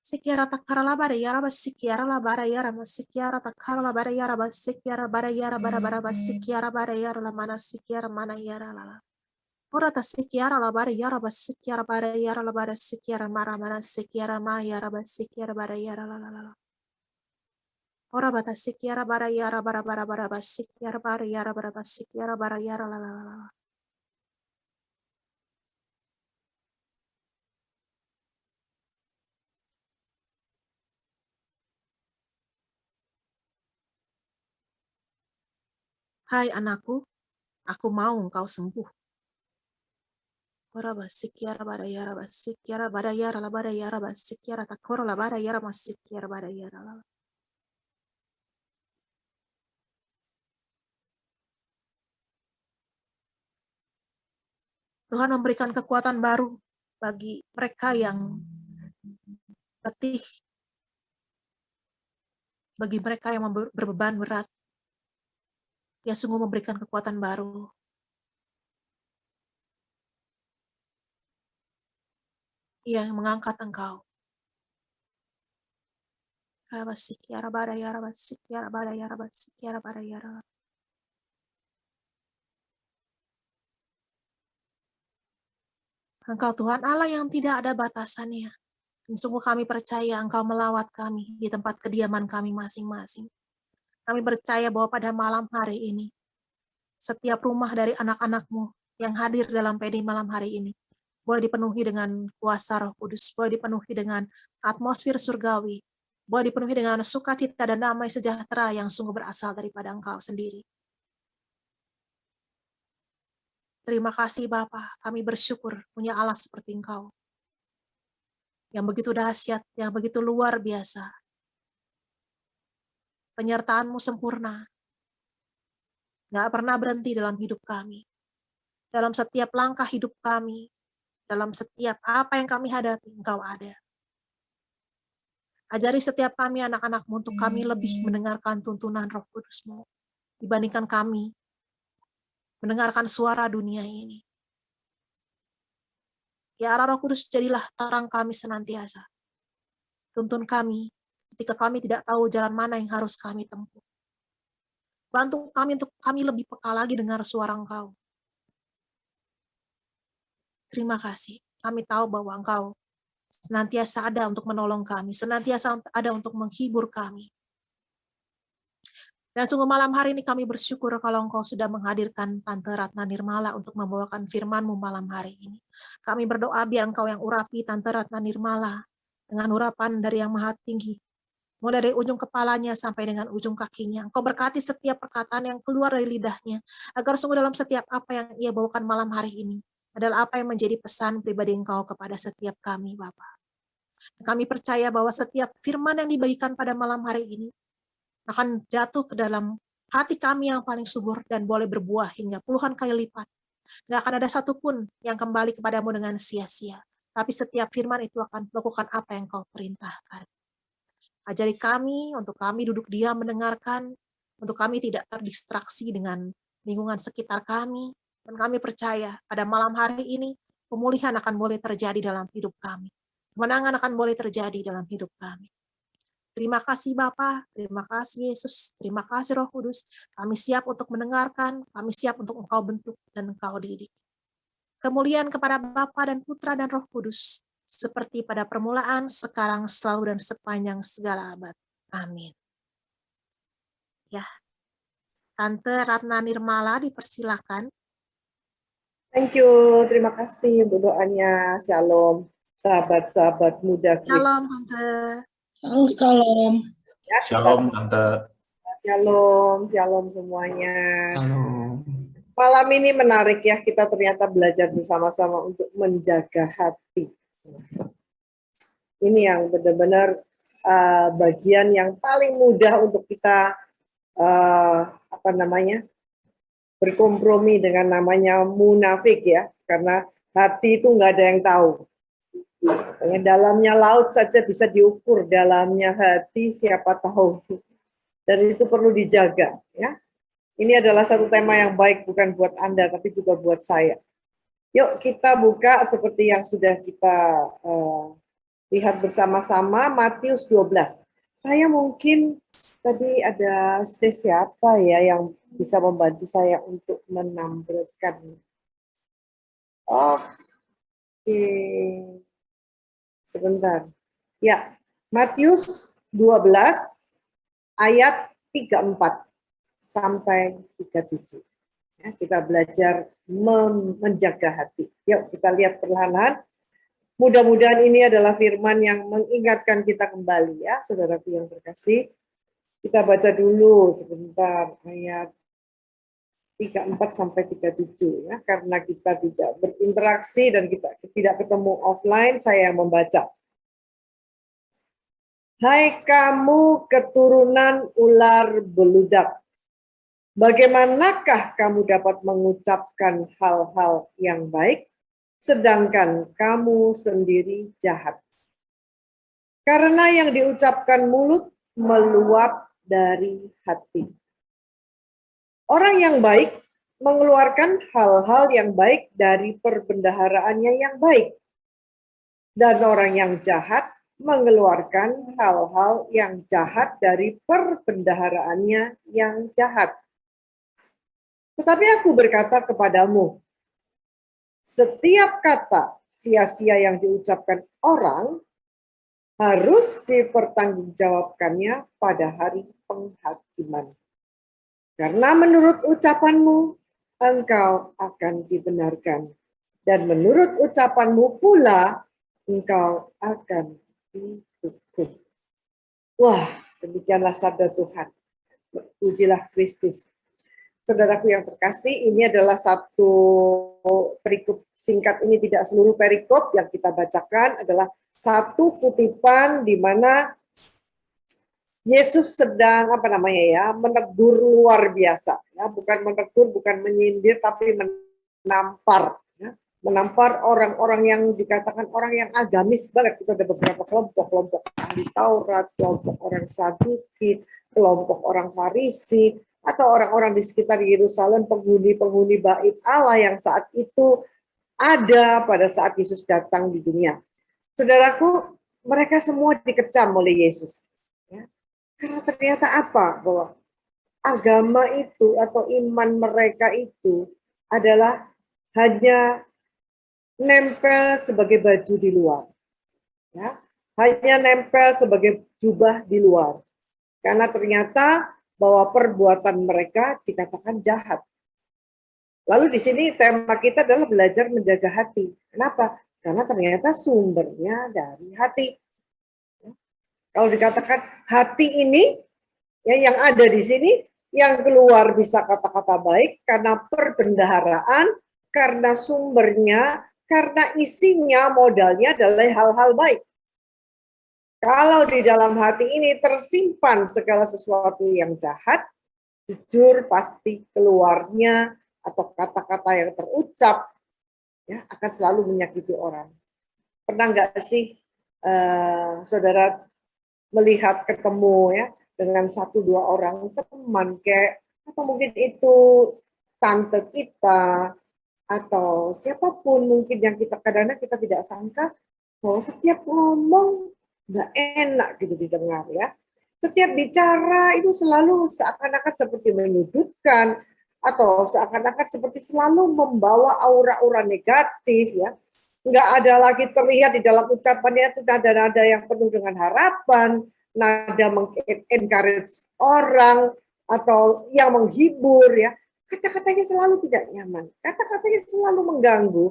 Sikiara takara la bara yara basikiara la bara yara masikiara takara la bara yara basikiara bara yara bara bara basikiara bara yara la mana sikiara mana yara la. Ora ta sikiara la bara yara basikiara bara yara la bara sikiara mara mana sikiara ma yara basikiara bara yara la la la. Ora bata sikiara bara yara bara bara bara basikiara bara yara bara basikiara bara yara la la la. Hai anakku, aku mau engkau sembuh. Ora basikiara bara yara basikiara bara yara la bara yara basikiara takora la bara yara masikiara bara yara la. Tuhan memberikan kekuatan baru bagi mereka yang letih, bagi mereka yang berbeban berat. Dia sungguh memberikan kekuatan baru. Ia yang mengangkat engkau. Engkau Tuhan Allah yang tidak ada batasannya. Dan sungguh kami percaya Engkau melawat kami di tempat kediaman kami masing-masing. Kami percaya bahwa pada malam hari ini, setiap rumah dari anak-anak-Mu yang hadir dalam PD malam hari ini, boleh dipenuhi dengan kuasa Roh Kudus, boleh dipenuhi dengan atmosfer surgawi, boleh dipenuhi dengan sukacita dan damai sejahtera yang sungguh berasal daripada Engkau sendiri. Terima kasih Bapa, kami bersyukur punya Allah seperti Engkau. Yang begitu dahsyat, yang begitu luar biasa. Penyertaan-Mu sempurna. Gak pernah berhenti dalam hidup kami. Dalam setiap langkah hidup kami, dalam setiap apa yang kami hadapi, Engkau ada. Ajari setiap kami anak-anak-Mu untuk kami lebih mendengarkan tuntunan Roh Kudus-Mu dibandingkan kami mendengarkan suara dunia ini. Ya Allah Roh Kudus, jadilah terang kami senantiasa. Tuntun kami ketika kami tidak tahu jalan mana yang harus kami tempuh. Bantu kami untuk kami lebih peka lagi dengar suara Engkau. Terima kasih. Kami tahu bahwa Engkau senantiasa ada untuk menolong kami, senantiasa ada untuk menghibur kami. Dan sungguh malam hari ini kami bersyukur kalau Engkau sudah menghadirkan Tante Ratna Nirmala untuk membawakan firman-Mu malam hari ini. Kami berdoa biar Engkau yang urapi Tante Ratna Nirmala dengan urapan dari Yang Maha Tinggi. Mulai dari ujung kepalanya sampai dengan ujung kakinya. Engkau berkati setiap perkataan yang keluar dari lidahnya. Agar sungguh dalam setiap apa yang ia bawakan malam hari ini adalah apa yang menjadi pesan pribadi Engkau kepada setiap kami, Bapa. Kami percaya bahwa setiap firman yang dibagikan pada malam hari ini akan jatuh ke dalam hati kami yang paling subur dan boleh berbuah hingga puluhan kali lipat. Nggak akan ada satupun yang kembali kepadamu dengan sia-sia. Tapi setiap firman itu akan melakukan apa yang Kau perintahkan. Ajari kami untuk kami duduk diam mendengarkan, untuk kami tidak terdistraksi dengan lingkungan sekitar kami. Dan kami percaya pada malam hari ini pemulihan akan boleh terjadi dalam hidup kami. Kemenangan akan boleh terjadi dalam hidup kami. Terima kasih Bapa, terima kasih Yesus, terima kasih Roh Kudus. Kami siap untuk mendengarkan, kami siap untuk Engkau bentuk dan Engkau didik. Kemuliaan kepada Bapa dan Putra dan Roh Kudus, seperti pada permulaan, sekarang, selalu, dan sepanjang segala abad. Amin. Ya, Tante Ratna Nirmala dipersilakan. Thank you, terima kasih untuk doanya. Shalom, sahabat-sahabat muda Kristus. Shalom Tante. Salam. Ya, Shalom, Tante. Shalom, shalom semuanya. Halo. Malam ini menarik ya, kita ternyata belajar bersama-sama untuk menjaga hati. Ini yang benar-benar bagian yang paling mudah untuk kita berkompromi dengan namanya munafik ya, karena hati itu nggak ada yang tahu. Dalamnya laut saja bisa diukur, dalamnya hati siapa tahu. Dan itu perlu dijaga ya. Ini adalah satu tema yang baik bukan buat Anda tapi juga buat saya. Yuk kita buka seperti yang sudah kita lihat bersama-sama Matius 12. Saya mungkin tadi ada siapa ya yang bisa membantu saya untuk menampilkan. Oke. Sebentar. Ya, Matius 12 ayat 34 sampai 37. Ya, kita belajar menjaga hati. Yuk kita lihat perlahan-lahan. Mudah-mudahan ini adalah firman yang mengingatkan kita kembali ya, saudaraku yang terkasih. Kita baca dulu sebentar ayat 34 sampai 37 ya, karena kita tidak berinteraksi dan kita tidak ketemu offline, saya yang membaca. Hai kamu keturunan ular beludak, bagaimanakah kamu dapat mengucapkan hal-hal yang baik, sedangkan kamu sendiri jahat? Karena yang diucapkan mulut meluap dari hati. Orang yang baik mengeluarkan hal-hal yang baik dari perbendaharaannya yang baik. Dan orang yang jahat mengeluarkan hal-hal yang jahat dari perbendaharaannya yang jahat. Tetapi aku berkata kepadamu, setiap kata sia-sia yang diucapkan orang harus dipertanggungjawabkannya pada hari penghakiman. Karena menurut ucapanmu, engkau akan dibenarkan. Dan menurut ucapanmu pula, engkau akan dihukum. Wah, demikianlah sabda Tuhan. Pujilah Kristus. Saudaraku yang terkasih, ini adalah satu perikop singkat, ini tidak seluruh perikop yang kita bacakan, adalah satu kutipan di mana Yesus sedang menegur luar biasa, ya, bukan menegur, bukan menyindir, tapi menampar, ya. Menampar orang-orang yang dikatakan orang yang agamis banget. Itu ada beberapa kelompok ahli Taurat, kelompok orang Saduki, kelompok orang Farisi, atau orang-orang di sekitar Yerusalem, penghuni-penghuni bait Allah yang saat itu ada pada saat Yesus datang di dunia. Saudaraku, mereka semua dikecam oleh Yesus. Ya. Karena ternyata apa? Bahwa agama itu atau iman mereka itu adalah hanya nempel sebagai baju di luar. Ya. Hanya nempel sebagai jubah di luar. Karena ternyata bahwa perbuatan mereka dikatakan jahat. Lalu di sini tema kita adalah belajar menjaga hati. Kenapa? Karena ternyata sumbernya dari hati. Kalau dikatakan hati ini, ya yang ada di sini, yang keluar bisa kata-kata baik, karena perbendaharaan, karena sumbernya, karena isinya, modalnya adalah hal-hal baik. Kalau di dalam hati ini tersimpan segala sesuatu yang jahat, jujur pasti keluarnya atau kata-kata yang terucap ya akan selalu menyakiti orang. Pernah nggak sih saudara melihat ketemu ya dengan 1-2 orang teman kayak atau mungkin itu tante kita atau siapapun mungkin yang kita kadang-kadang kita tidak sangka bahwa setiap ngomong nggak enak gitu didengar ya. Setiap bicara itu selalu seakan-akan seperti menyudutkan atau seakan-akan seperti selalu membawa aura-aura negatif ya. Nggak ada lagi terlihat di dalam ucapannya itu nada-nada yang penuh dengan harapan, nada mengencourage orang atau yang menghibur ya. Kata-katanya selalu tidak nyaman, kata-katanya selalu mengganggu.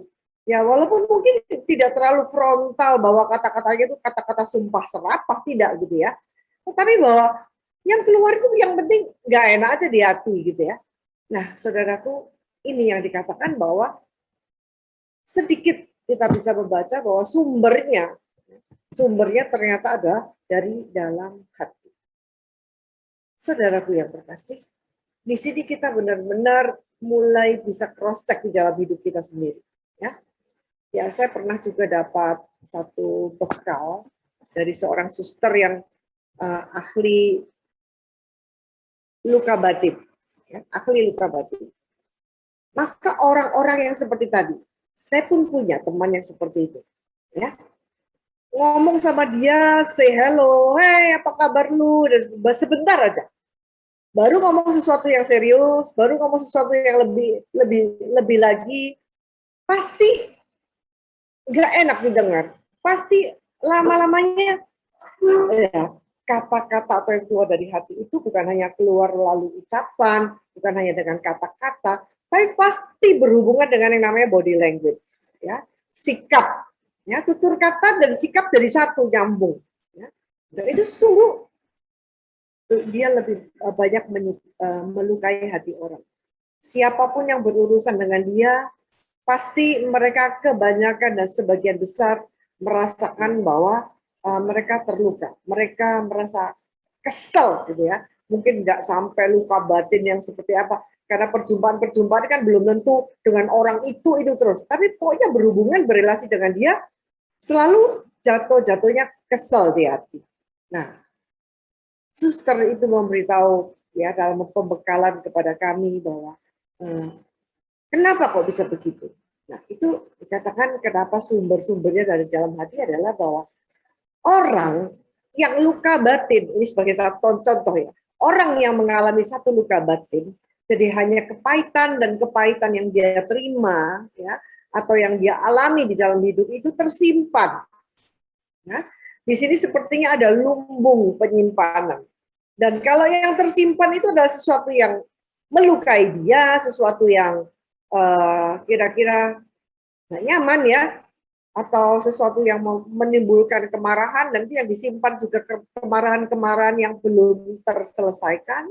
Ya, walaupun mungkin tidak terlalu frontal bahwa kata-katanya itu kata-kata sumpah serapah, tidak gitu ya. Tetapi bahwa yang keluar itu yang penting nggak enak aja di hati gitu ya. Nah, saudaraku, ini yang dikatakan bahwa sedikit kita bisa membaca bahwa sumbernya ternyata ada dari dalam hati. Saudaraku yang terkasih, di sini kita benar-benar mulai bisa cross check di dalam hidup kita sendiri. Ya, saya pernah juga dapat satu bekal dari seorang suster yang ahli luka batin, ya, ahli luka batin. Maka orang-orang yang seperti tadi, saya pun punya teman yang seperti itu, ya. Ngomong sama dia, say hello, hey apa kabar lu, dan sebentar aja. Baru ngomong sesuatu yang serius, baru ngomong sesuatu yang lebih lagi, pasti nggak enak didengar. Pasti lama-lamanya ya, kata-kata atau yang keluar dari hati itu bukan hanya keluar melalui ucapan, bukan hanya dengan kata-kata, tapi pasti berhubungan dengan yang namanya body language, ya, sikap, ya, tutur kata dan sikap dari satu nyambung, ya. Dan itu sungguh dia lebih banyak melukai hati orang. Siapapun yang berurusan dengan dia, pasti mereka kebanyakan dan sebagian besar merasakan bahwa mereka terluka, mereka merasa kesel gitu ya. Mungkin nggak sampai luka batin yang seperti apa, karena perjumpaan kan belum tentu dengan orang itu terus. Tapi pokoknya berhubungan, berelasi dengan dia, selalu jatuhnya kesel di hati. Nah, suster itu memberitahu ya dalam pembekalan kepada kami bahwa kenapa kok bisa begitu? Nah, itu dikatakan kenapa sumber-sumbernya dari dalam hati adalah bahwa orang yang luka batin, ini sebagai satu contoh ya, orang yang mengalami satu luka batin, jadi hanya kepahitan dan kepahitan yang dia terima, ya, atau yang dia alami di dalam hidup itu tersimpan. Nah, di sini sepertinya ada lumbung penyimpanan. Dan kalau yang tersimpan itu adalah sesuatu yang melukai dia, sesuatu yang kira-kira nggak nyaman ya, atau sesuatu yang menimbulkan kemarahan, dan itu yang disimpan juga kemarahan-kemarahan yang belum terselesaikan,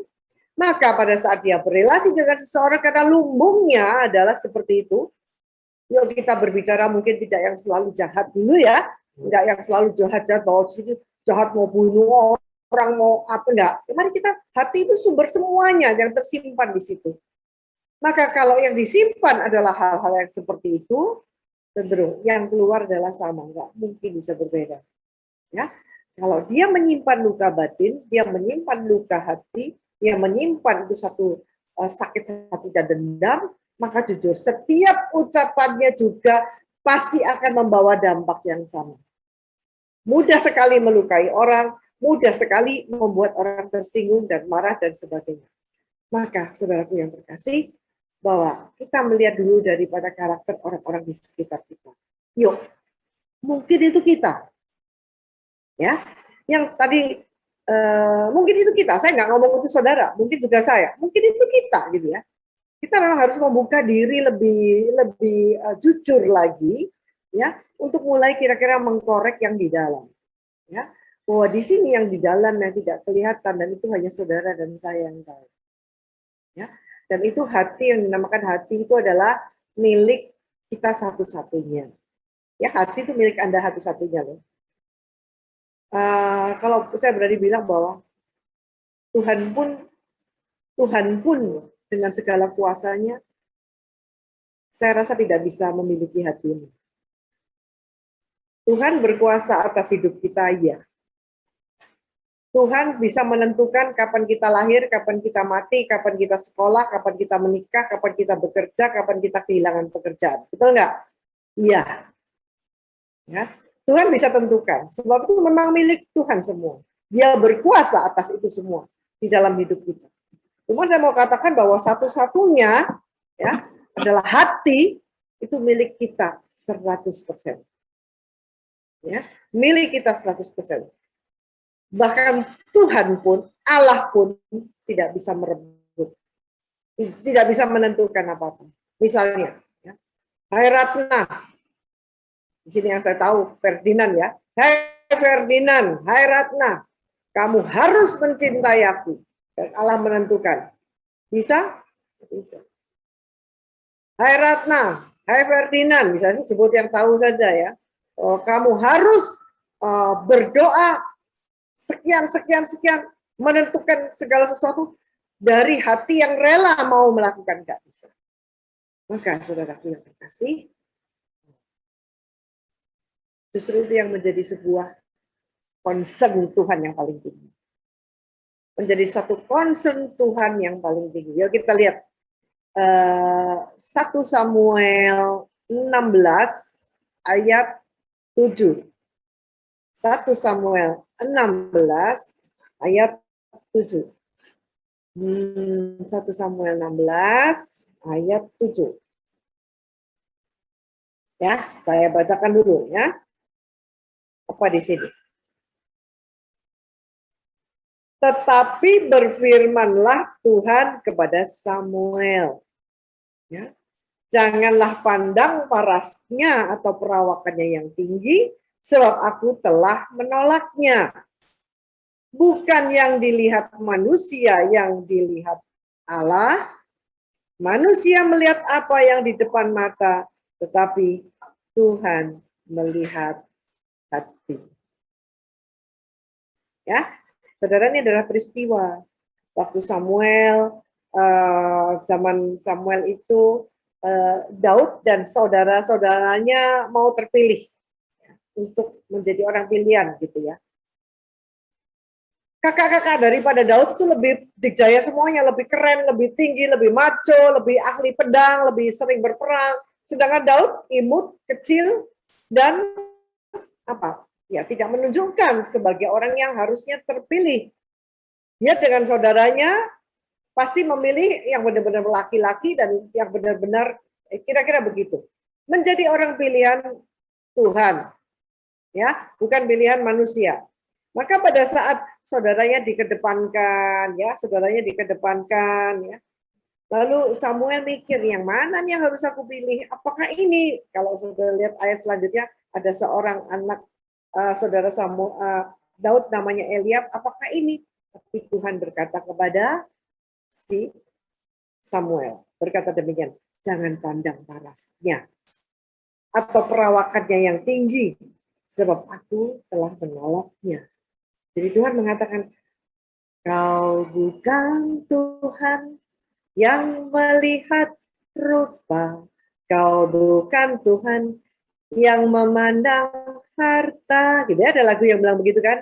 maka pada saat dia berrelasi dengan seseorang karena lumbungnya adalah seperti itu, yuk kita berbicara mungkin tidak yang selalu jahat dulu ya, enggak yang selalu jahat-jahat, bahwa jahat mau bunuh orang, mau apa, enggak. Mari kita, hati itu sumber semuanya yang tersimpan di situ. Maka kalau yang disimpan adalah hal-hal yang seperti itu, cenderung yang keluar adalah sama, enggak mungkin bisa berbeda. Ya, kalau dia menyimpan luka batin, dia menyimpan luka hati, dia menyimpan itu satu sakit hati dan dendam, maka jujur setiap ucapannya juga pasti akan membawa dampak yang sama. Mudah sekali melukai orang, mudah sekali membuat orang tersinggung dan marah dan sebagainya. Maka saudaraku yang terkasih, bahwa kita melihat dulu daripada karakter orang-orang di sekitar kita. Yuk, mungkin itu kita, ya, yang tadi mungkin itu kita. Saya nggak ngomong itu saudara, mungkin juga saya, mungkin itu kita, gitu ya. Kita memang harus membuka diri lebih jujur lagi, ya, untuk mulai kira-kira mengkorek yang di dalam, ya, bahwa di sini yang di dalam yang tidak kelihatan dan itu hanya saudara dan saya yang tahu, ya. Dan itu hati yang dinamakan hati itu adalah milik kita satu-satunya. Ya, hati itu milik Anda satu-satunya loh. Kalau saya berani bilang bahwa Tuhan pun dengan segala kuasanya, saya rasa tidak bisa memiliki hati ini. Tuhan berkuasa atas hidup kita, ya. Tuhan bisa menentukan kapan kita lahir, kapan kita mati, kapan kita sekolah, kapan kita menikah, kapan kita bekerja, kapan kita kehilangan pekerjaan. Betul nggak? Iya. Ya. Tuhan bisa tentukan. Sebab itu memang milik Tuhan semua. Dia berkuasa atas itu semua di dalam hidup kita. Cuma saya mau katakan bahwa satu-satunya ya adalah hati itu milik kita 100%. Ya, milik kita 100%. Bahkan Tuhan pun, Allah pun tidak bisa merebut. Tidak bisa menentukan apa-apa. Misalnya, ya, hai Ratna, di sini yang saya tahu Ferdinand ya, hai Ferdinand, hai Ratna, kamu harus mencintai aku. Dan Allah menentukan. Bisa? Bisa. Hai Ratna, hai Ferdinand, misalnya sebut yang tahu saja ya. Oh, kamu harus berdoa sekian, menentukan segala sesuatu dari hati yang rela mau melakukan, nggak bisa. Maka saudaraku yang terkasih, justru itu yang menjadi sebuah concern Tuhan yang paling tinggi. Menjadi satu concern Tuhan yang paling tinggi. Yuk kita lihat 1 Samuel 16 ayat 7. 1 Samuel 16 ayat 7. 1 Samuel 16 ayat 7. Ya, saya bacakan dulu ya. Apa di sini? Tetapi berfirmanlah Tuhan kepada Samuel. Ya. Janganlah pandang parasnya atau perawakannya yang tinggi, sebab aku telah menolaknya. Bukan yang dilihat manusia, yang dilihat Allah. Manusia melihat apa yang di depan mata, tetapi Tuhan melihat hati. Ya, saudara, ini adalah peristiwa waktu Samuel, zaman Samuel itu Daud dan saudara-saudaranya mau terpilih untuk menjadi orang pilihan gitu ya. Kakak-kakak daripada Daud itu lebih dijaya semuanya, lebih keren, lebih tinggi, lebih maco, lebih ahli pedang, lebih sering berperang. Sedangkan Daud imut, kecil, dan apa? Ya, tidak menunjukkan sebagai orang yang harusnya terpilih. Dia dengan saudaranya pasti memilih yang benar-benar laki-laki dan yang benar-benar kira-kira begitu. Menjadi orang pilihan Tuhan. Ya, bukan pilihan manusia. Maka pada saat saudaranya dikedepankan, ya, ya. Lalu Samuel mikir, yang mana nih yang harus aku pilih? Apakah ini? Kalau saudara lihat ayat selanjutnya, ada seorang anak saudara Daud namanya Eliab. Apakah ini? Tapi Tuhan berkata kepada si Samuel, berkata demikian, jangan pandang parasnya atau perawakannya yang tinggi, sebab aku telah menolaknya. Jadi Tuhan mengatakan, kau bukan Tuhan yang melihat rupa, kau bukan Tuhan yang memandang harta. Gitu ya, ada lagu yang bilang begitu kan?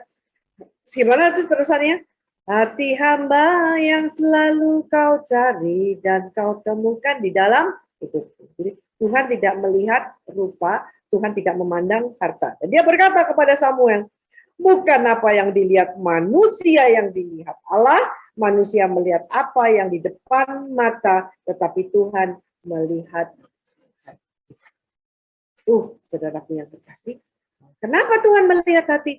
Gimana itu terusannya? Hati hamba yang selalu kau cari dan kau temukan di dalam itu. Jadi Tuhan tidak melihat rupa, Tuhan tidak memandang harta. Dan dia berkata kepada Samuel, bukan apa yang dilihat manusia yang dilihat Allah, manusia melihat apa yang di depan mata, tetapi Tuhan melihat hati. Saudaraku yang terkasih, kenapa Tuhan melihat hati?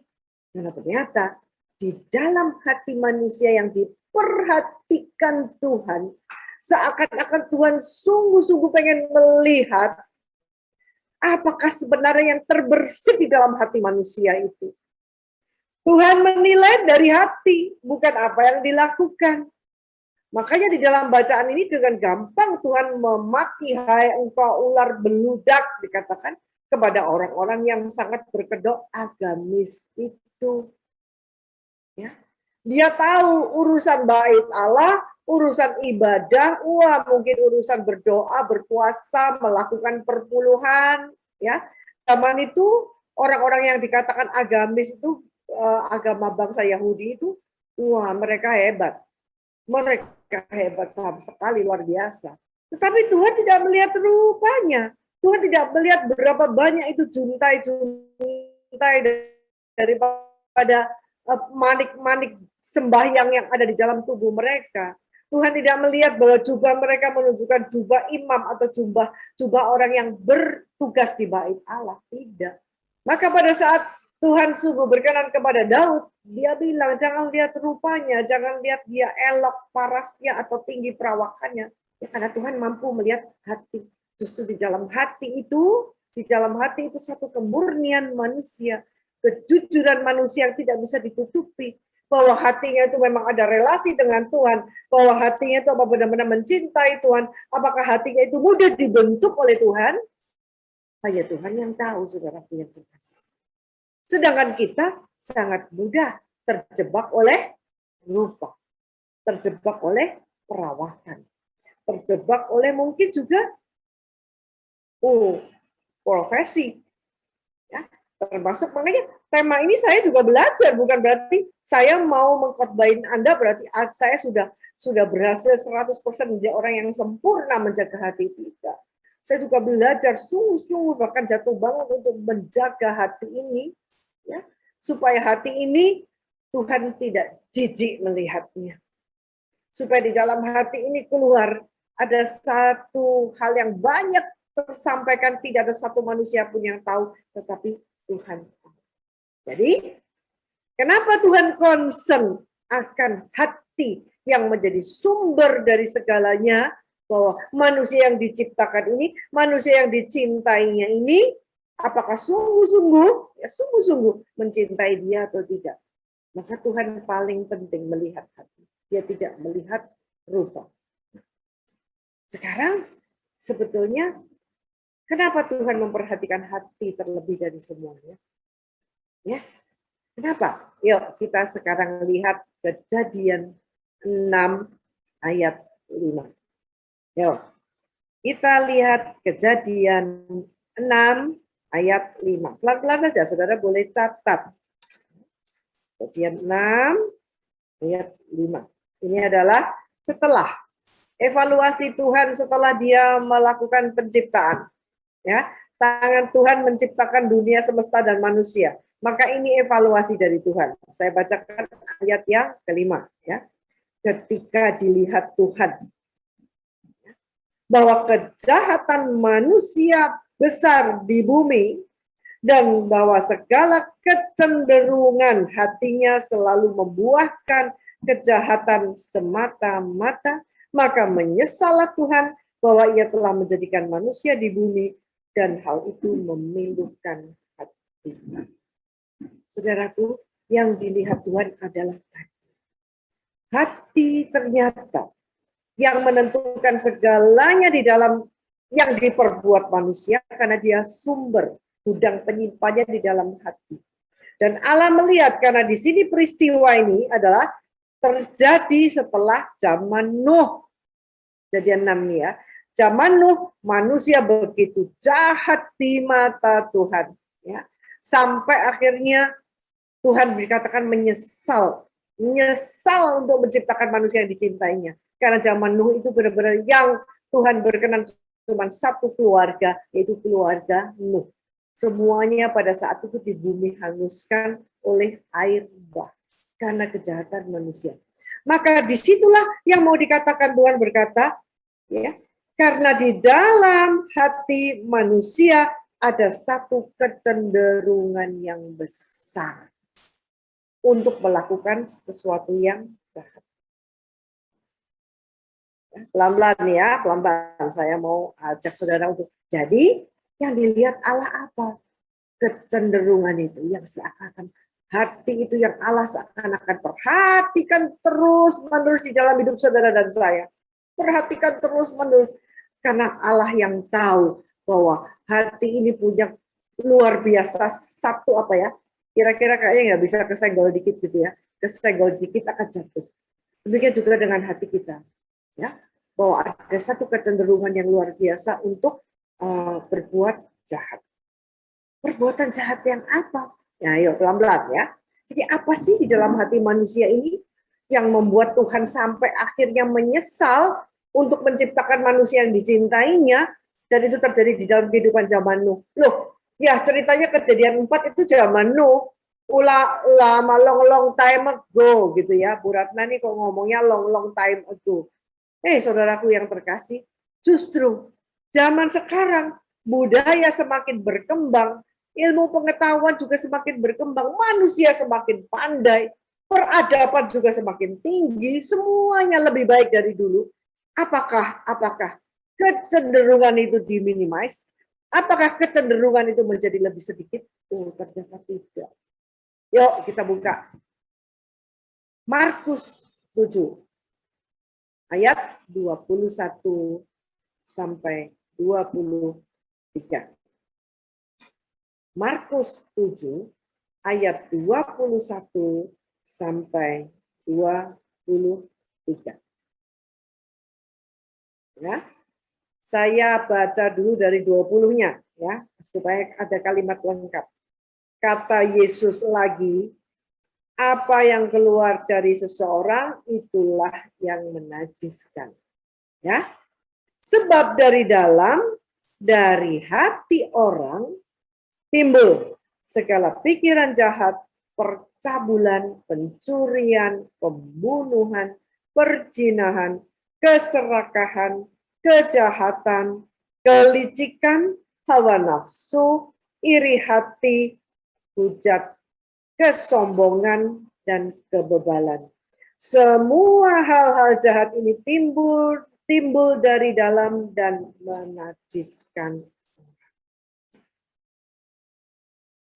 Karena ternyata di dalam hati manusia yang diperhatikan Tuhan, seakan-akan Tuhan sungguh-sungguh pengen melihat apakah sebenarnya yang terbersih di dalam hati manusia itu. Tuhan menilai dari hati, bukan apa yang dilakukan. Makanya di dalam bacaan ini dengan gampang Tuhan memaki, hai engkau ular beludak, dikatakan kepada orang-orang yang sangat berkedok agamis itu. Ya. Dia tahu urusan bait Allah, urusan ibadah, mungkin urusan berdoa, berpuasa, melakukan perpuluhan. Ya. Zaman itu orang-orang yang dikatakan agamis itu, agama bangsa Yahudi itu, mereka hebat. Mereka hebat sekali, luar biasa. Tetapi Tuhan tidak melihat rupanya. Tuhan tidak melihat berapa banyak itu juntai-juntai mencintai daripada manik-manik sembahyang yang ada di dalam tubuh mereka. Tuhan tidak melihat bahwa jubah mereka menunjukkan jubah imam atau jubah orang yang bertugas di bait Allah. Tidak. Maka pada saat Tuhan sungguh berkenan kepada Daud, dia bilang, jangan lihat rupanya, jangan lihat dia elok parasnya atau tinggi perawakannya. Ya, karena Tuhan mampu melihat hati. Justru di dalam hati itu satu kemurnian manusia, kejujuran manusia yang tidak bisa ditutupi. Bahwa hatinya itu memang ada relasi dengan Tuhan, bahwa hatinya itu benar-benar mencintai Tuhan, apakah hatinya itu mudah dibentuk oleh Tuhan? Hanya Tuhan yang tahu, saudara yang terkasih. Sedangkan kita sangat mudah terjebak oleh rupa, terjebak oleh perawakan, terjebak oleh mungkin juga profesi. Ya, termasuk makanya tema ini saya juga belajar, bukan berarti saya mau mengkhotbahin Anda berarti saya sudah berhasil 100% menjadi orang yang sempurna menjaga hati kita. Saya juga belajar sungguh-sungguh bahkan jatuh bangun untuk menjaga hati ini, ya, supaya hati ini Tuhan tidak jijik melihatnya. Supaya di dalam hati ini keluar ada satu hal yang banyak tersampaikan, tidak ada satu manusia pun yang tahu, tetapi Tuhan. Jadi, kenapa Tuhan concern akan hati yang menjadi sumber dari segalanya, bahwa manusia yang diciptakan ini, manusia yang dicintainya ini, apakah sungguh-sungguh, ya sungguh-sungguh mencintai dia atau tidak. Maka Tuhan paling penting melihat hati. Dia tidak melihat rupa. Sekarang, sebetulnya, kenapa Tuhan memperhatikan hati terlebih dari semuanya? Ya, kenapa? Yuk kita sekarang lihat Kejadian 6 ayat 5. Yuk, kita lihat Kejadian 6 ayat 5. Pelan-pelan saja, saudara boleh catat. Kejadian 6 ayat 5. Ini adalah setelah evaluasi Tuhan setelah dia melakukan penciptaan. Ya, tangan Tuhan menciptakan dunia semesta dan manusia. Maka ini evaluasi dari Tuhan. Saya bacakan ayat yang kelima. Ya. Ketika dilihat Tuhan bahwa kejahatan manusia besar di bumi dan bahwa segala kecenderungan hatinya selalu membuahkan kejahatan semata-mata, maka menyesallah Tuhan bahwa ia telah menjadikan manusia di bumi dan hal itu memilukan hati. Saudaraku, yang dilihat Tuhan adalah hati. Hati ternyata yang menentukan segalanya di dalam yang diperbuat manusia, karena dia sumber, gudang penyimpannya di dalam hati. Dan Allah melihat, karena di sini peristiwa ini adalah terjadi setelah zaman Nuh. Kejadian 6 nih ya. Zaman Nuh, manusia begitu jahat di mata Tuhan. Ya. Sampai akhirnya Tuhan dikatakan menyesal untuk menciptakan manusia yang dicintainya. Karena zaman Nuh itu benar-benar yang Tuhan berkenan cuma satu keluarga, yaitu keluarga Nuh. Semuanya pada saat itu di bumi hanguskan oleh air bah karena kejahatan manusia. Maka disitulah yang mau dikatakan Tuhan berkata, ya, karena di dalam hati manusia ada satu kecenderungan yang besar untuk melakukan sesuatu yang jahat. Pelan-pelan ya, pelan-pelan saya mau ajak saudara untuk. Jadi yang dilihat Allah apa? Kecenderungan itu yang seakan-akan hati itu yang Allah seakan-akan perhatikan terus-menerus di dalam hidup saudara dan saya. Perhatikan terus-menerus. Karena Allah yang tahu bahwa hati ini punya luar biasa satu apa ya? Kira-kira kayaknya nggak bisa kesenggol dikit gitu ya. Kesenggol dikit akan jatuh. Demikian juga dengan hati kita. Ya, bahwa ada satu kecenderungan yang luar biasa untuk berbuat jahat. Perbuatan jahat yang apa? Ya, ayo pelan-pelan ya. Jadi apa sih di dalam hati manusia ini yang membuat Tuhan sampai akhirnya menyesal untuk menciptakan manusia yang dicintainya, dan itu terjadi di dalam kehidupan zaman Nuh. Loh, Ya, ceritanya kejadian 4 itu zaman Nuh. Lama long time ago gitu ya. Bu Ratna nih kok ngomongnya long time ago. Saudaraku yang terkasih, justru zaman sekarang budaya semakin berkembang, ilmu pengetahuan juga semakin berkembang, manusia semakin pandai, peradaban juga semakin tinggi, semuanya lebih baik dari dulu. Apakah kecenderungan itu diminimize? Apakah kecenderungan itu menjadi lebih sedikit? Oh, ternyata tidak. Yuk kita buka Markus 7 ayat 21 sampai 23. Markus 7 ayat 21 sampai 23. Ya. Saya baca dulu dari 20-nya ya, supaya ada kalimat lengkap. Kata Yesus lagi, apa yang keluar dari seseorang itulah yang menajiskan. Ya. Sebab dari dalam, dari hati orang timbul segala pikiran jahat, percabulan, pencurian, pembunuhan, perzinahan, keserakahan, kejahatan, kelicikan, hawa nafsu, iri hati, hujat, kesombongan, dan kebebalan. Semua hal-hal jahat ini timbul dari dalam dan menajiskan.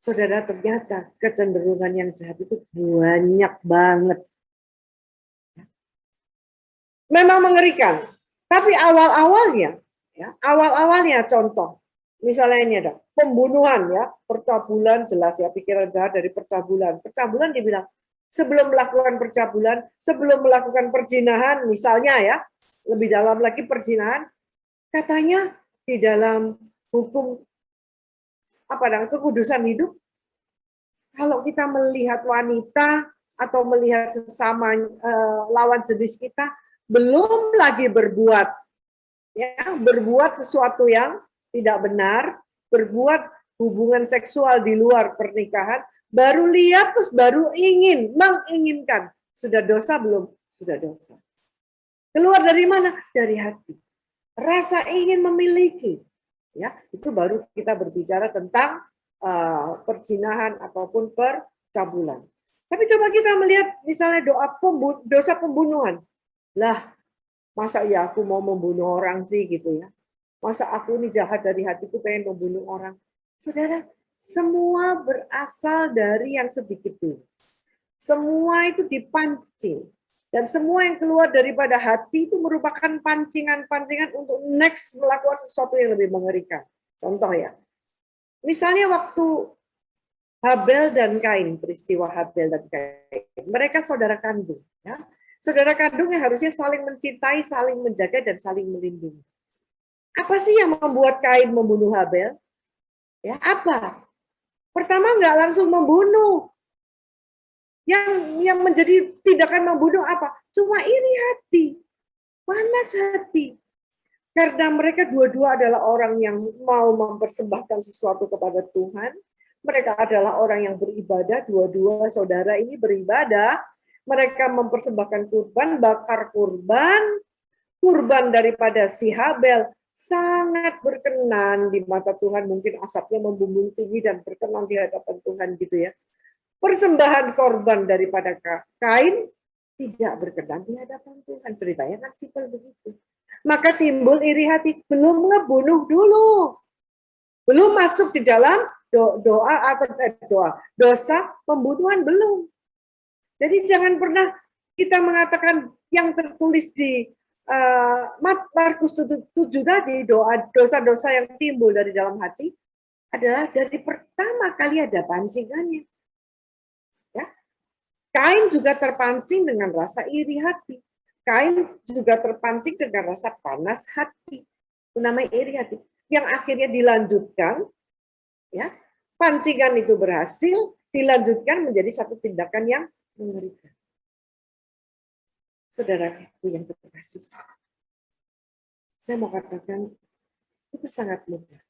Saudara, ternyata kecenderungan yang jahat itu banyak banget. Memang mengerikan, tapi awal-awalnya contoh, misalnya ini ada pembunuhan ya, percabulan jelas ya, pikiran jahat dari percabulan. Percabulan dibilang sebelum melakukan percabulan, sebelum melakukan perzinahan, misalnya ya, lebih dalam lagi perzinahan, katanya di dalam hukum kekudusan hidup, kalau kita melihat wanita atau melihat sesama lawan jenis kita, belum lagi berbuat sesuatu yang tidak benar, berbuat hubungan seksual di luar pernikahan, baru lihat terus baru menginginkan. Sudah dosa belum? Sudah dosa. Keluar dari mana? Dari hati. Rasa ingin memiliki. Ya, itu baru kita berbicara tentang perzinahan ataupun percabulan. Tapi coba kita melihat misalnya dosa pembunuhan. Lah, masa ya aku mau membunuh orang sih gitu ya. Masa aku ini jahat dari hatiku pengen membunuh orang. Saudara, semua berasal dari yang sedikit dulu. Semua itu dipancing. Dan semua yang keluar daripada hati itu merupakan pancingan-pancingan untuk next melakukan sesuatu yang lebih mengerikan. Contoh ya, misalnya waktu Habel dan Kain, peristiwa Habel dan Kain, mereka saudara kandung. Ya. Saudara kandung yang harusnya saling mencintai, saling menjaga, dan saling melindungi. Apa sih yang membuat Kain membunuh Habel? Ya, apa? Pertama nggak langsung membunuh. Yang menjadi tindakan membunuh apa? Cuma iri hati, panas hati. Karena mereka dua-dua adalah orang yang mau mempersembahkan sesuatu kepada Tuhan. Mereka adalah orang yang beribadah, dua-dua saudara ini beribadah. Mereka mempersembahkan kurban, bakar kurban daripada si Habel sangat berkenan di mata Tuhan. Mungkin asapnya membumbung tinggi dan berkenan di hadapan Tuhan gitu ya. Persembahan korban daripada Kain tidak berkenan di hadapan Tuhan. Ceritanya kan simpel begitu. Maka timbul iri hati, belum ngebunuh dulu. Belum masuk di dalam dosa pembunuhan belum. Jadi jangan pernah kita mengatakan yang tertulis di Markus 7 tadi, dosa-dosa yang timbul dari dalam hati adalah dari pertama kali ada pancingannya. Ya. Kain juga terpancing dengan rasa iri hati. Kain juga terpancing dengan rasa panas hati. Itu namanya iri hati. Yang akhirnya dilanjutkan, ya, pancingan itu berhasil, dilanjutkan menjadi satu tindakan yang mengerikan. Saudaraku yang terkasih, saya mau katakan itu sangat mudah.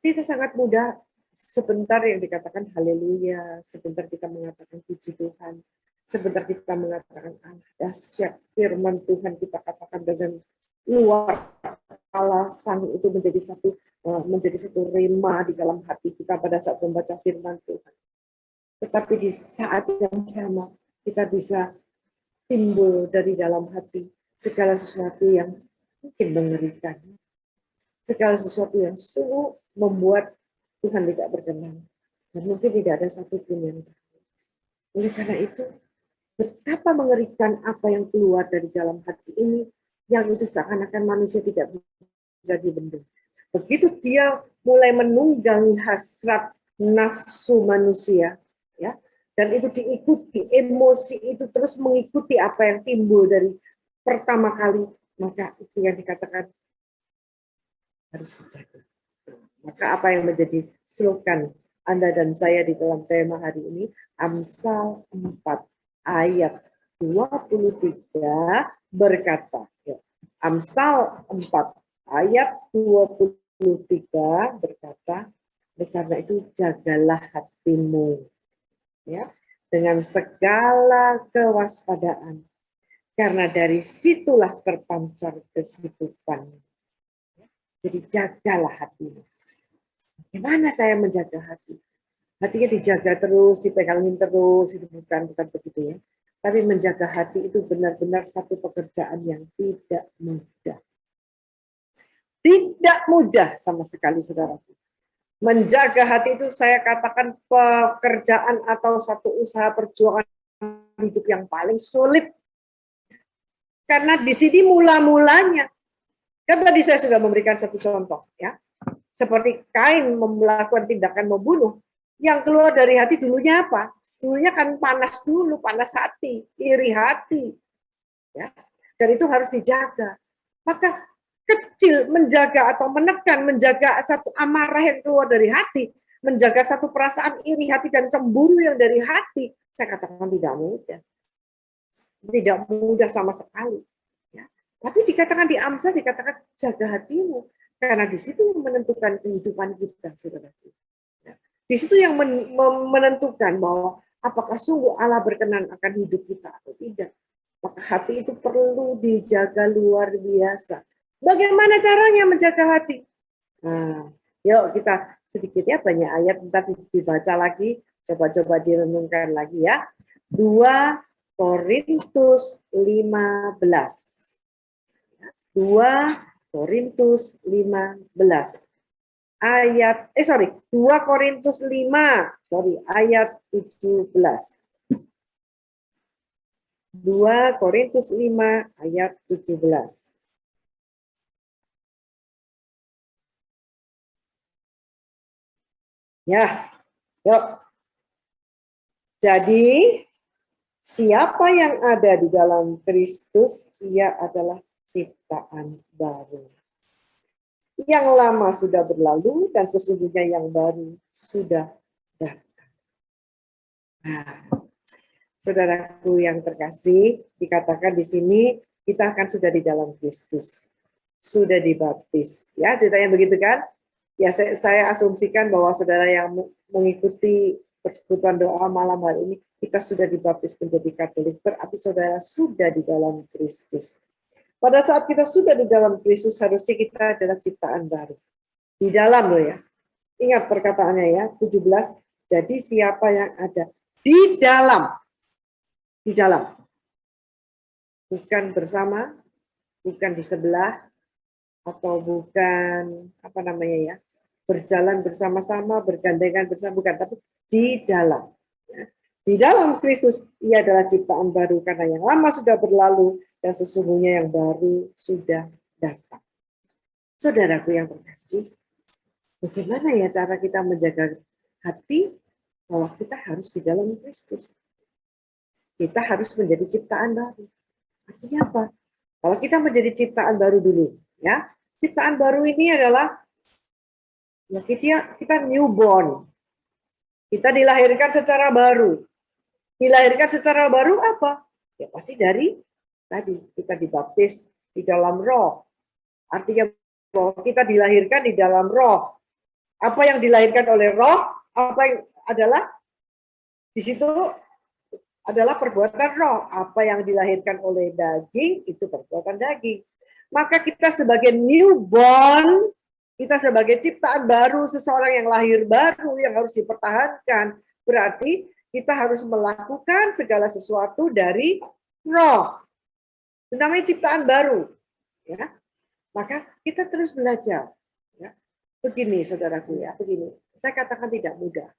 Kita sangat mudah sebentar yang dikatakan haleluya, sebentar kita mengatakan puji Tuhan, sebentar kita mengatakan dahsyat firman Tuhan kita katakan dengan luar alasan itu menjadi satu rema di dalam hati kita pada saat membaca firman Tuhan. Tetapi di saat yang sama kita bisa timbul dari dalam hati segala sesuatu yang mungkin mengerikan, segala sesuatu yang sungguh membuat Tuhan tidak berkenan, dan mungkin tidak ada satupun yang tahu. Oleh karena itu, betapa mengerikan apa yang keluar dari dalam hati ini, yang itu seakan-akan manusia tidak bisa dibendung. Begitu dia mulai menunggangi hasrat nafsu manusia, ya, dan itu diikuti, emosi itu terus mengikuti apa yang timbul dari pertama kali, maka itu yang dikatakan harus dijaga. Maka apa yang menjadi slogan Anda dan saya di dalam tema hari ini, Amsal 4 ayat 23 berkata, ya, Amsal 4 ayat 23 berkata, karena itu jagalah hatimu, ya, dengan segala kewaspadaan, karena dari situlah terpancar kehidupan. Jadi jagalah hatimu. Gimana saya menjaga hati? Hatinya dijaga terus, dipegangin terus, itu bukan begitu ya. Tapi menjaga hati itu benar-benar satu pekerjaan yang tidak mudah. Tidak mudah sama sekali, saudaraku. Menjaga hati itu saya katakan pekerjaan atau satu usaha perjuangan hidup yang paling sulit. Karena di sini mula-mulanya. Kan tadi saya sudah memberikan satu contoh, ya. Seperti Kain melakukan tindakan membunuh, yang keluar dari hati dulunya apa? Dulunya kan panas dulu, panas hati, iri hati, ya. Dan itu harus dijaga. Maka kecil menjaga atau menekan, menjaga satu amarah yang keluar dari hati, menjaga satu perasaan iri hati dan cemburu yang dari hati, saya katakan tidak mudah. Tidak mudah sama sekali. Ya. Tapi dikatakan di Amsal, dikatakan jaga hatimu. Karena di situ yang menentukan kehidupan kita, saudara. Ya. Di situ yang menentukan bahwa apakah sungguh Allah berkenan akan hidup kita atau tidak. Maka hati itu perlu dijaga luar biasa. Bagaimana caranya menjaga hati? Nah, yuk kita sedikit ya, banyak ayat, nanti dibaca lagi, coba-coba direnungkan lagi ya. 2 Korintus 15. 2 Korintus 15. Ayat 2 Korintus 5, ayat 17. 2 Korintus 5 ayat 17. Ya, yuk. Jadi, siapa yang ada di dalam Kristus, ia adalah ciptaan baru. Yang lama sudah berlalu dan sesungguhnya yang baru sudah datang. Nah, saudaraku yang terkasih, dikatakan di sini kita akan sudah di dalam Kristus, sudah dibaptis. Ya, ceritanya begitu kan? Ya, saya asumsikan bahwa saudara yang mengikuti persekutuan doa malam hari ini, kita sudah dibaptis menjadi Katolik, berarti saudara sudah di dalam Kristus. Pada saat kita sudah di dalam Kristus, harusnya kita adalah ciptaan baru. Di dalam loh ya. Ingat perkataannya ya, 17. Jadi siapa yang ada di dalam. Di dalam. Bukan bersama, bukan di sebelah, atau bukan, apa namanya ya, berjalan bersama-sama, bergandengan bersama, bukan, tapi di dalam. Ya. Di dalam Kristus, ia adalah ciptaan baru, karena yang lama sudah berlalu, dan sesungguhnya yang baru sudah datang. Saudaraku yang terkasih, bagaimana ya cara kita menjaga hati bahwa kita harus di dalam Kristus? Kita harus menjadi ciptaan baru. Artinya apa? Kalau kita menjadi ciptaan baru dulu, ya, ciptaan baru ini adalah ya kita newborn. Kita dilahirkan secara baru. Dilahirkan secara baru apa? Ya pasti dari tadi kita dibaptis di dalam roh. Artinya bahwa kita dilahirkan di dalam roh. Apa yang dilahirkan oleh roh, apa yang adalah di situ adalah perbuatan roh. Apa yang dilahirkan oleh daging itu perbuatan daging. Maka kita sebagai newborn, kita sebagai ciptaan baru, seseorang yang lahir baru yang harus dipertahankan. Berarti kita harus melakukan segala sesuatu dari roh. Itu namanya ciptaan baru. Ya. Maka kita terus belajar. Ya. Begini saudaraku ya, begini. Saya katakan tidak mudah.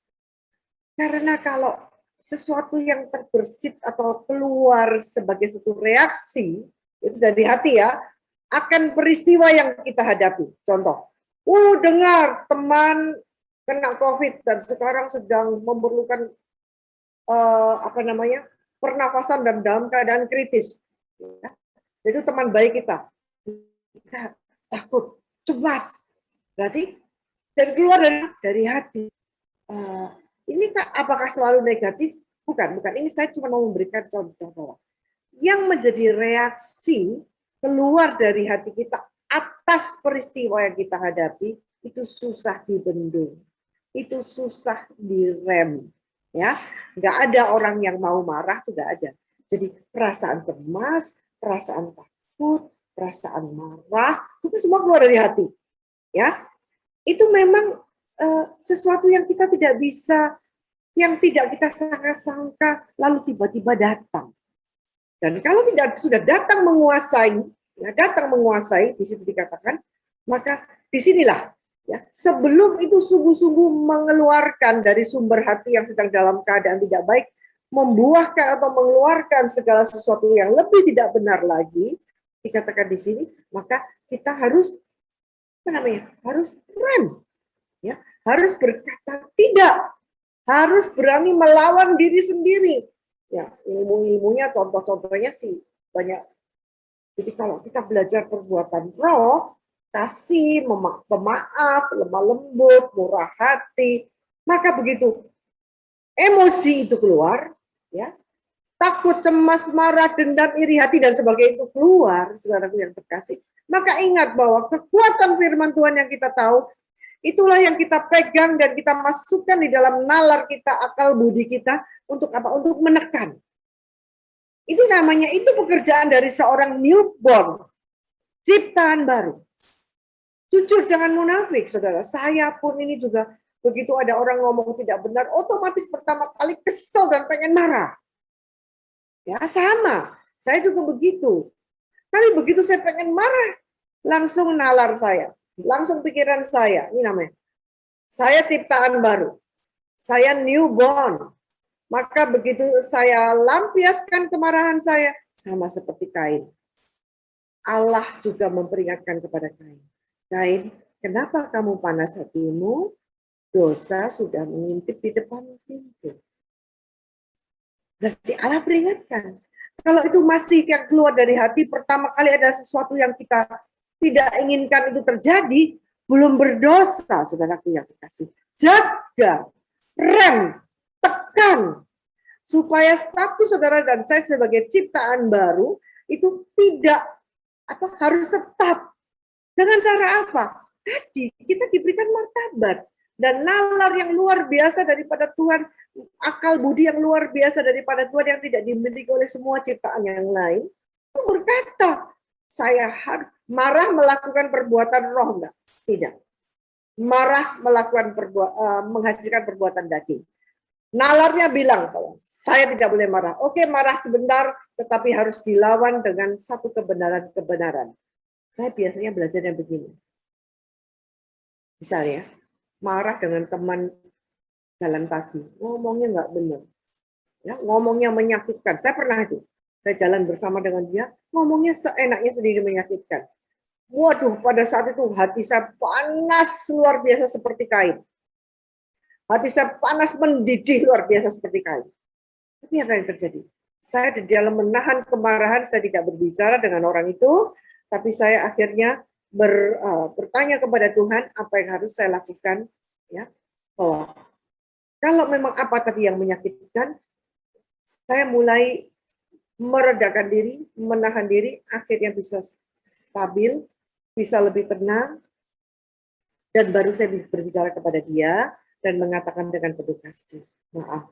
Karena kalau sesuatu yang terbersit atau keluar sebagai satu reaksi, itu dari hati ya, akan peristiwa yang kita hadapi. Contoh, dengar teman kena COVID dan sekarang sedang memerlukan pernafasan dan dalam keadaan kritis. Ya. Itu teman baik kita takut, cemas. Berarti dan keluar dari hati. Ini apakah selalu negatif? Bukan. Ini saya cuma mau memberikan contoh bahwa yang menjadi reaksi keluar dari hati kita atas peristiwa yang kita hadapi itu susah dibendung, itu susah direm, ya. Nggak ada orang yang mau marah, itu nggak ada. Jadi perasaan cemas, perasaan takut, perasaan marah itu semua keluar dari hati, ya. Itu memang sesuatu yang kita tidak bisa, yang tidak kita sangka-sangka, lalu tiba-tiba datang. Dan kalau tidak sudah datang menguasai, di situ dikatakan, maka disinilah, ya, sebelum itu sungguh-sungguh mengeluarkan dari sumber hati yang sedang dalam keadaan tidak baik, membuahkan atau mengeluarkan segala sesuatu yang lebih tidak benar lagi, dikatakan di sini, maka kita harus harus rem. Ya, harus berkata tidak, harus berani melawan diri sendiri. Ya, ilmu-ilmunya, contoh-contohnya sih banyak. Jadi kalau kita belajar perbuatan roh, kasih, pemaaf, lemah lembut, murah hati, maka begitu emosi itu keluar, ya, takut, cemas, marah, dendam, iri hati dan sebagainya itu keluar, saudaraku yang terkasih. Maka ingat bahwa kekuatan firman Tuhan yang kita tahu, itulah yang kita pegang dan kita masukkan di dalam nalar kita, akal budi kita, untuk apa? Untuk menekan. Itu namanya, itu pekerjaan dari seorang newborn, ciptaan baru. Jujur, jangan munafik, saudara. Saya pun ini juga, begitu ada orang ngomong tidak benar, otomatis pertama kali kesel dan pengen marah. Ya, sama. Saya juga begitu. Tapi begitu saya pengen marah, langsung nalar saya. Langsung pikiran saya, ini namanya, saya ciptaan baru, saya newborn. Maka begitu saya lampiaskan kemarahan saya, sama seperti Kain. Allah juga memperingatkan kepada Kain. Kain, kenapa kamu panas hatimu? Dosa sudah mengintip di depan pintu. Berarti Allah peringatkan. Kalau itu masih yang keluar dari hati, pertama kali ada sesuatu yang kita tidak inginkan itu terjadi, belum berdosa, saudaraku yang terkasih. Jaga, rem, tekan, supaya status saudara dan saya sebagai ciptaan baru itu tidak harus tetap. Dengan cara apa? Tadi kita diberikan martabat dan nalar yang luar biasa daripada Tuhan, akal budi yang luar biasa daripada Tuhan yang tidak dimiliki oleh semua ciptaan yang lain. Itu berkata, saya harus marah melakukan perbuatan roh, enggak? Tidak. Marah melakukan menghasilkan perbuatan daging. Nalarnya bilang bahwa saya tidak boleh marah. Oke, marah sebentar, tetapi harus dilawan dengan satu kebenaran-kebenaran. Saya biasanya belajarnya begini. Misalnya, marah dengan teman jalan pagi, ngomongnya nggak benar. Ya, ngomongnya menyakitkan. Saya pernah itu. Saya jalan bersama dengan dia, ngomongnya seenaknya sendiri menyakitkan. Waduh, pada saat itu hati saya panas luar biasa seperti Kain. Hati saya panas mendidih luar biasa seperti Kain. Tapi apa yang terjadi? Saya di dalam menahan kemarahan, saya tidak berbicara dengan orang itu, tapi saya akhirnya bertanya kepada Tuhan apa yang harus saya lakukan. Ya, bahwa kalau memang apa tadi yang menyakitkan, saya mulai meredakan diri, menahan diri, akhirnya bisa stabil, bisa lebih tenang. Dan baru saya berbicara kepada dia dan mengatakan dengan penuh kasih, maaf,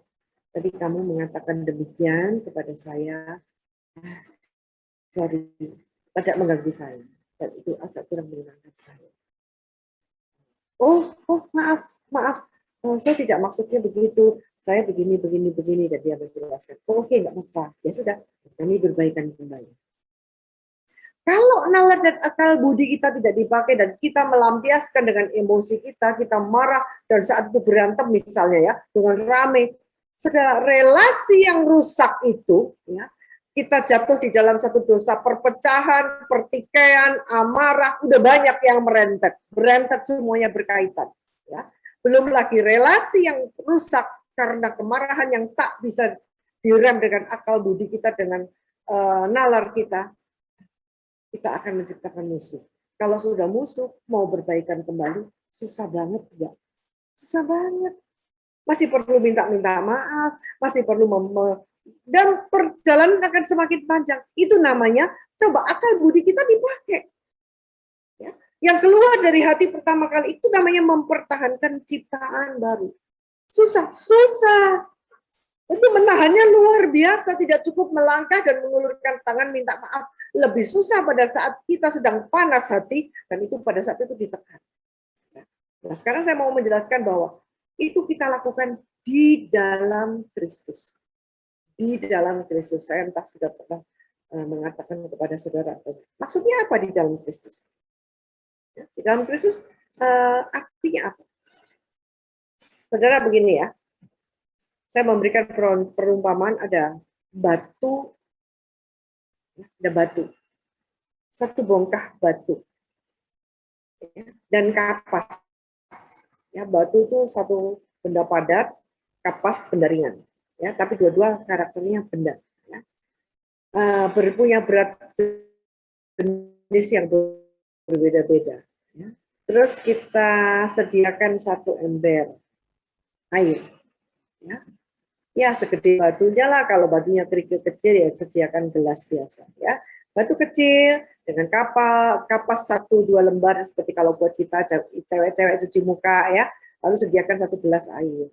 tadi kamu mengatakan demikian kepada saya, sorry, tidak mengganggu saya, dan itu agak kurang menyenangkan saya. Oh, maaf, saya tidak maksudnya begitu, saya begini, dan dia menjelaskan, oke, nggak apa-apa, ya sudah, kami berbaikan kembali. Kalau nalar dan akal budi kita tidak dipakai dan kita melampiaskan dengan emosi kita marah dan saat itu berantem misalnya ya dengan rame, saudara, relasi yang rusak itu ya, kita jatuh di dalam satu dosa perpecahan, pertikaian, amarah, udah banyak yang berentet semuanya berkaitan ya. Belum lagi relasi yang rusak karena kemarahan yang tak bisa direm dengan akal budi kita, dengan nalar kita akan menciptakan musuh. Kalau sudah musuh, mau berbaikan kembali, susah banget ya. Susah banget. Masih perlu minta maaf, masih perlu dan perjalanan akan semakin panjang. Itu namanya coba akal budi kita dipakai. Ya. Yang keluar dari hati pertama kali itu namanya mempertahankan ciptaan baru. Susah. Itu menahannya luar biasa, tidak cukup melangkah dan mengulurkan tangan minta maaf. Lebih susah pada saat kita sedang panas hati, dan itu pada saat itu ditekan. Nah, sekarang saya mau menjelaskan bahwa itu kita lakukan di dalam Kristus. Di dalam Kristus. Saya entah sudah pernah mengatakan kepada saudara. Maksudnya apa di dalam Kristus? Di dalam Kristus artinya apa? Saudara begini ya. Saya memberikan perumpamaan, ada batu, satu bongkah batu, dan kapas. Ya, batu itu satu benda padat, kapas benda ringan. Ya, tapi dua-dua karakternya benda. Ya. Punya berat jenis yang berbeda-beda. Ya. Terus kita sediakan satu ember air. Ya, segede batunya lah. Kalau batunya kerikil kecil ya sediakan gelas biasa. Ya, batu kecil dengan kapas 1-2 lembar seperti kalau buat kita cewek-cewek cuci muka ya. Lalu sediakan satu gelas air.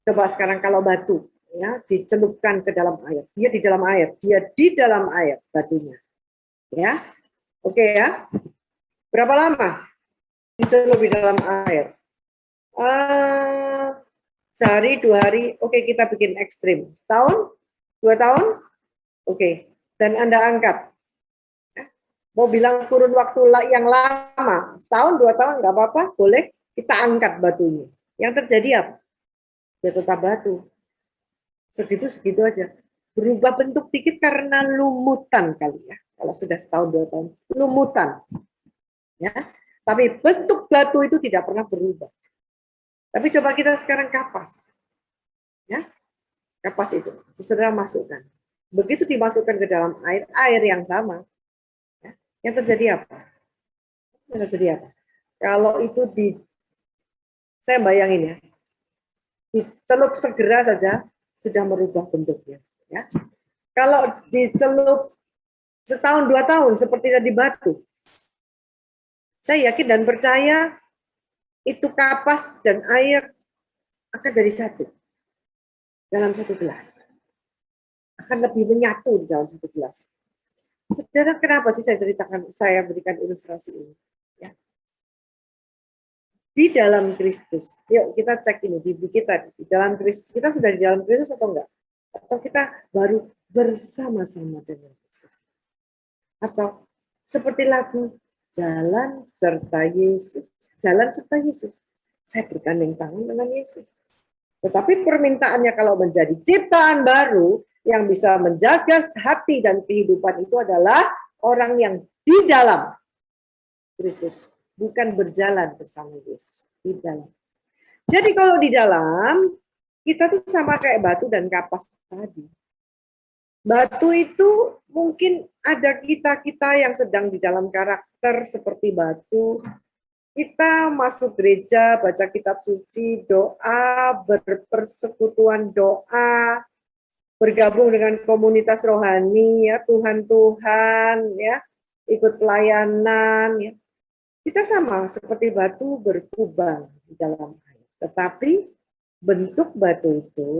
Coba sekarang kalau batu ya dicelupkan ke dalam air, dia di dalam air batunya. Ya, oke ya. Berapa lama dicelup di dalam air? Sehari, 2 hari, oke, kita bikin ekstrim. Setahun, 2 tahun, oke. Dan Anda angkat. Mau bilang kurun waktu yang lama, setahun, 2 tahun, nggak apa-apa, boleh kita angkat batunya. Yang terjadi apa? Ya tetap batu. Segitu aja. Berubah bentuk dikit karena lumutan kali ya. Kalau sudah setahun, 2 tahun, lumutan. Ya. Tapi bentuk batu itu tidak pernah berubah. Tapi coba kita sekarang kapas. Ya. Kapas itu. Saudara masukkan. Begitu dimasukkan ke dalam air yang sama. Ya. Yang terjadi apa? Kalau itu saya bayangin ya. Dicelup segera saja sudah merubah bentuknya. Ya. Kalau dicelup setahun 2 tahun seperti tadi batu. Saya yakin dan percaya itu kapas dan air akan jadi satu dalam satu gelas. Akan lebih menyatu di dalam satu gelas. Saudara, kenapa sih saya berikan ilustrasi ini? Ya. Di dalam Kristus. Yuk kita cek ini di kita di dalam Kristus. Kita sudah di dalam Kristus atau enggak? Atau kita baru bersama-sama dengan Kristus? Atau seperti lagu Jalan serta Yesus. Jalan serta Yesus. Saya bergandeng tangan dengan Yesus. Tetapi permintaannya kalau menjadi ciptaan baru yang bisa menjaga hati dan kehidupan itu adalah orang yang di dalam Kristus, bukan berjalan bersama Yesus, di dalam. Jadi kalau di dalam, kita tuh sama kayak batu dan kapas tadi. Batu itu mungkin ada kita yang sedang di dalam karakter seperti batu. Kita masuk gereja, baca kitab suci, doa, berpersekutuan doa, bergabung dengan komunitas rohani, ya Tuhan, ya ikut pelayanan, ya. Kita sama seperti batu berkubang di dalam air. Tetapi bentuk batu itu,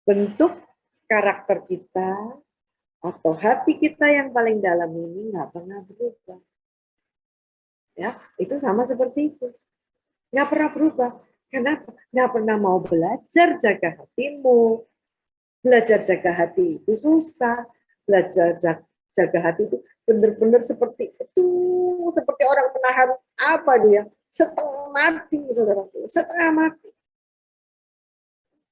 bentuk karakter kita, atau hati kita yang paling dalam ini nggak pernah berubah. Ya, itu sama seperti itu. Nggak pernah berubah. Kenapa? Nggak pernah mau belajar jaga hatimu. Belajar jaga hati itu susah. Belajar jaga hati itu benar-benar seperti itu. Seperti orang menahan apa dia? Setengah mati, saudara. Setengah mati.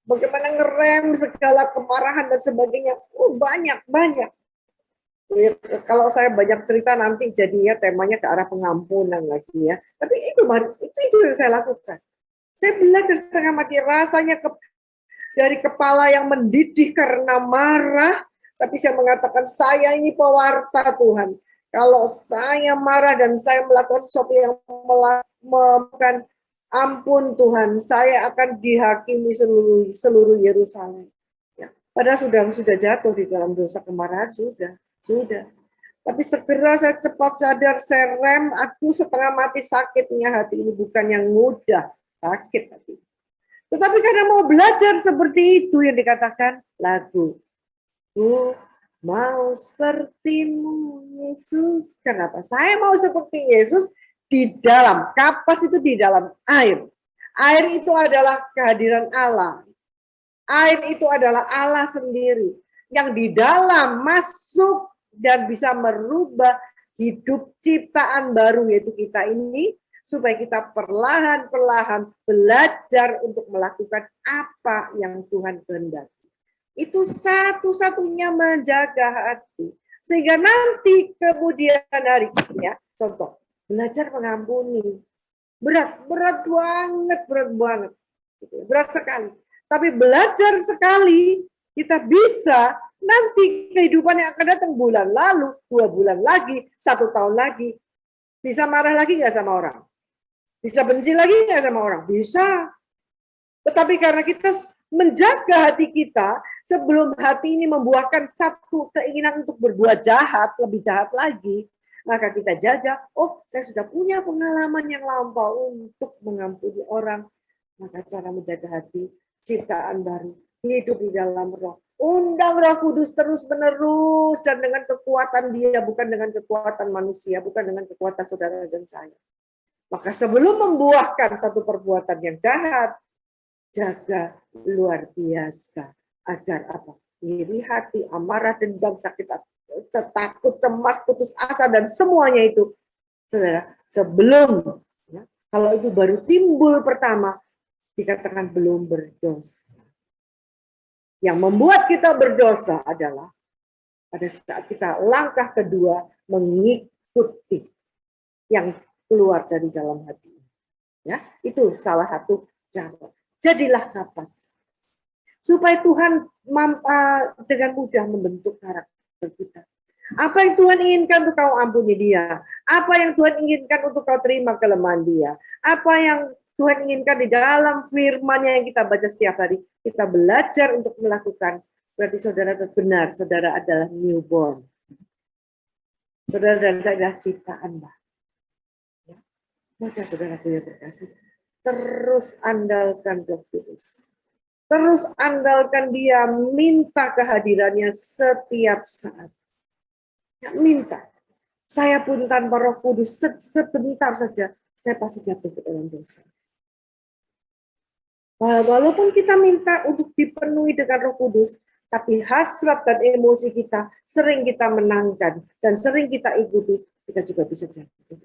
Bagaimana ngerem segala kemarahan dan sebagainya. Banyak. Kalau saya banyak cerita nanti jadinya temanya ke arah pengampunan lagi ya. Tapi itu yang saya lakukan. Saya belajar setengah mati rasanya dari kepala yang mendidih karena marah. Tapi saya mengatakan saya ini pewarta Tuhan. Kalau saya marah dan saya melakukan sesuatu yang melakukan ampun Tuhan, saya akan dihakimi seluruh Yerusalem. Ya. Padahal sudah jatuh di dalam dosa kemarahan sudah. Tapi segera saya cepat sadar, saya rem, aku setengah mati sakitnya hati ini, bukan yang mudah sakit hati. Tetapi karena mau belajar seperti itu yang dikatakan lagu. Ku mau sepertimu Yesus. Kenapa? Saya mau seperti Yesus di dalam, kapas itu di dalam air. Air itu adalah kehadiran Allah. Air itu adalah Allah sendiri. Yang di dalam masuk dan bisa merubah hidup ciptaan baru yaitu kita ini, supaya kita perlahan-perlahan belajar untuk melakukan apa yang Tuhan kehendaki. Itu satu-satunya menjaga hati. Sehingga nanti kemudian hari, ya, contoh, belajar mengampuni. Berat banget. Berat sekali. Tapi belajar sekali, kita bisa nanti kehidupan yang akan datang bulan lalu, 2 bulan lagi, 1 tahun lagi. Bisa marah lagi nggak sama orang? Bisa benci lagi nggak sama orang? Bisa. Tetapi karena kita menjaga hati kita, sebelum hati ini membuahkan satu keinginan untuk berbuat jahat, lebih jahat lagi, maka kita jaga, oh saya sudah punya pengalaman yang lampau untuk mengampuni orang. Maka cara menjaga hati, ciptaan baru, hidup di dalam roh. Undang Roh Kudus terus-menerus dan dengan kekuatan Dia, bukan dengan kekuatan manusia, bukan dengan kekuatan saudara dan saya. Maka sebelum membuahkan satu perbuatan yang jahat, jaga luar biasa agar apa? Iri hati, amarah, dendam, sakit hati, takut, cemas, putus asa dan semuanya itu, saudara, sebelum ya, kalau itu baru timbul pertama, dikatakan belum berdosa. Yang membuat kita berdosa adalah pada saat kita langkah kedua mengikuti yang keluar dari dalam hati. Ya, itu salah satu cara. Jadilah kapas. Supaya Tuhan dengan mudah membentuk karakter kita. Apa yang Tuhan inginkan untuk kau ampuni dia? Apa yang Tuhan inginkan untuk kau terima kelemahan dia? Apa yang Tuhan inginkan di dalam firman-Nya yang kita baca setiap hari, kita belajar untuk melakukan. Berarti saudara benar, saudara adalah newborn. Saudara dan saya adalah ciptaan baru. Ya. Maka saudara punya berkasih. Terus andalkan Roh Kudus. Terus andalkan Dia, minta kehadirannya setiap saat. Ya, minta. Saya pun tanpa Roh Kudus sebentar saja, saya pasti jatuh ke dalam dosa. Walaupun kita minta untuk dipenuhi dengan Roh Kudus, tapi hasrat dan emosi kita sering kita menangkan dan sering kita ikuti, kita juga bisa jatuh.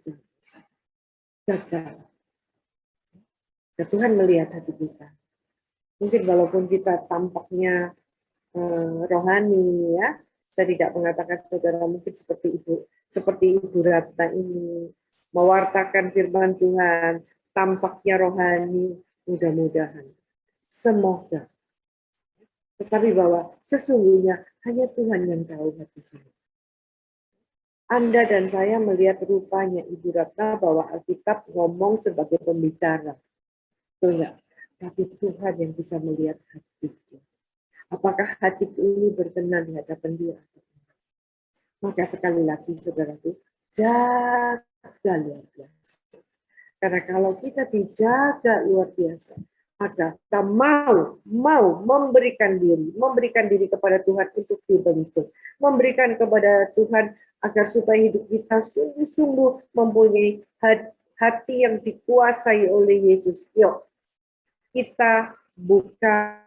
Gagal. Dan Tuhan melihat hati kita. Mungkin walaupun kita tampaknya rohani, ya, saya tidak mengatakan saudara mungkin seperti Ibu Ratna ini mewartakan firman Tuhan, tampaknya rohani. Mudah-mudahan, semoga. Tetapi bahwa sesungguhnya hanya Tuhan yang tahu hati saya. Anda dan saya melihat rupanya Ibu Ratna bahwa Alkitab ngomong sebagai pembicara. Betul nggak? Tapi Tuhan yang bisa melihat hatiku. Apakah hatiku ini berkenan di hadapan Dia? Maka sekali lagi, saudaraku, jaga luar biasa. Karena kalau kita dijaga luar biasa, maka kita mau memberikan diri kepada Tuhan untuk dibentuk, memberikan kepada Tuhan agar supaya hidup kita sungguh-sungguh mempunyai hati yang dikuasai oleh Yesus. Yuk, kita buka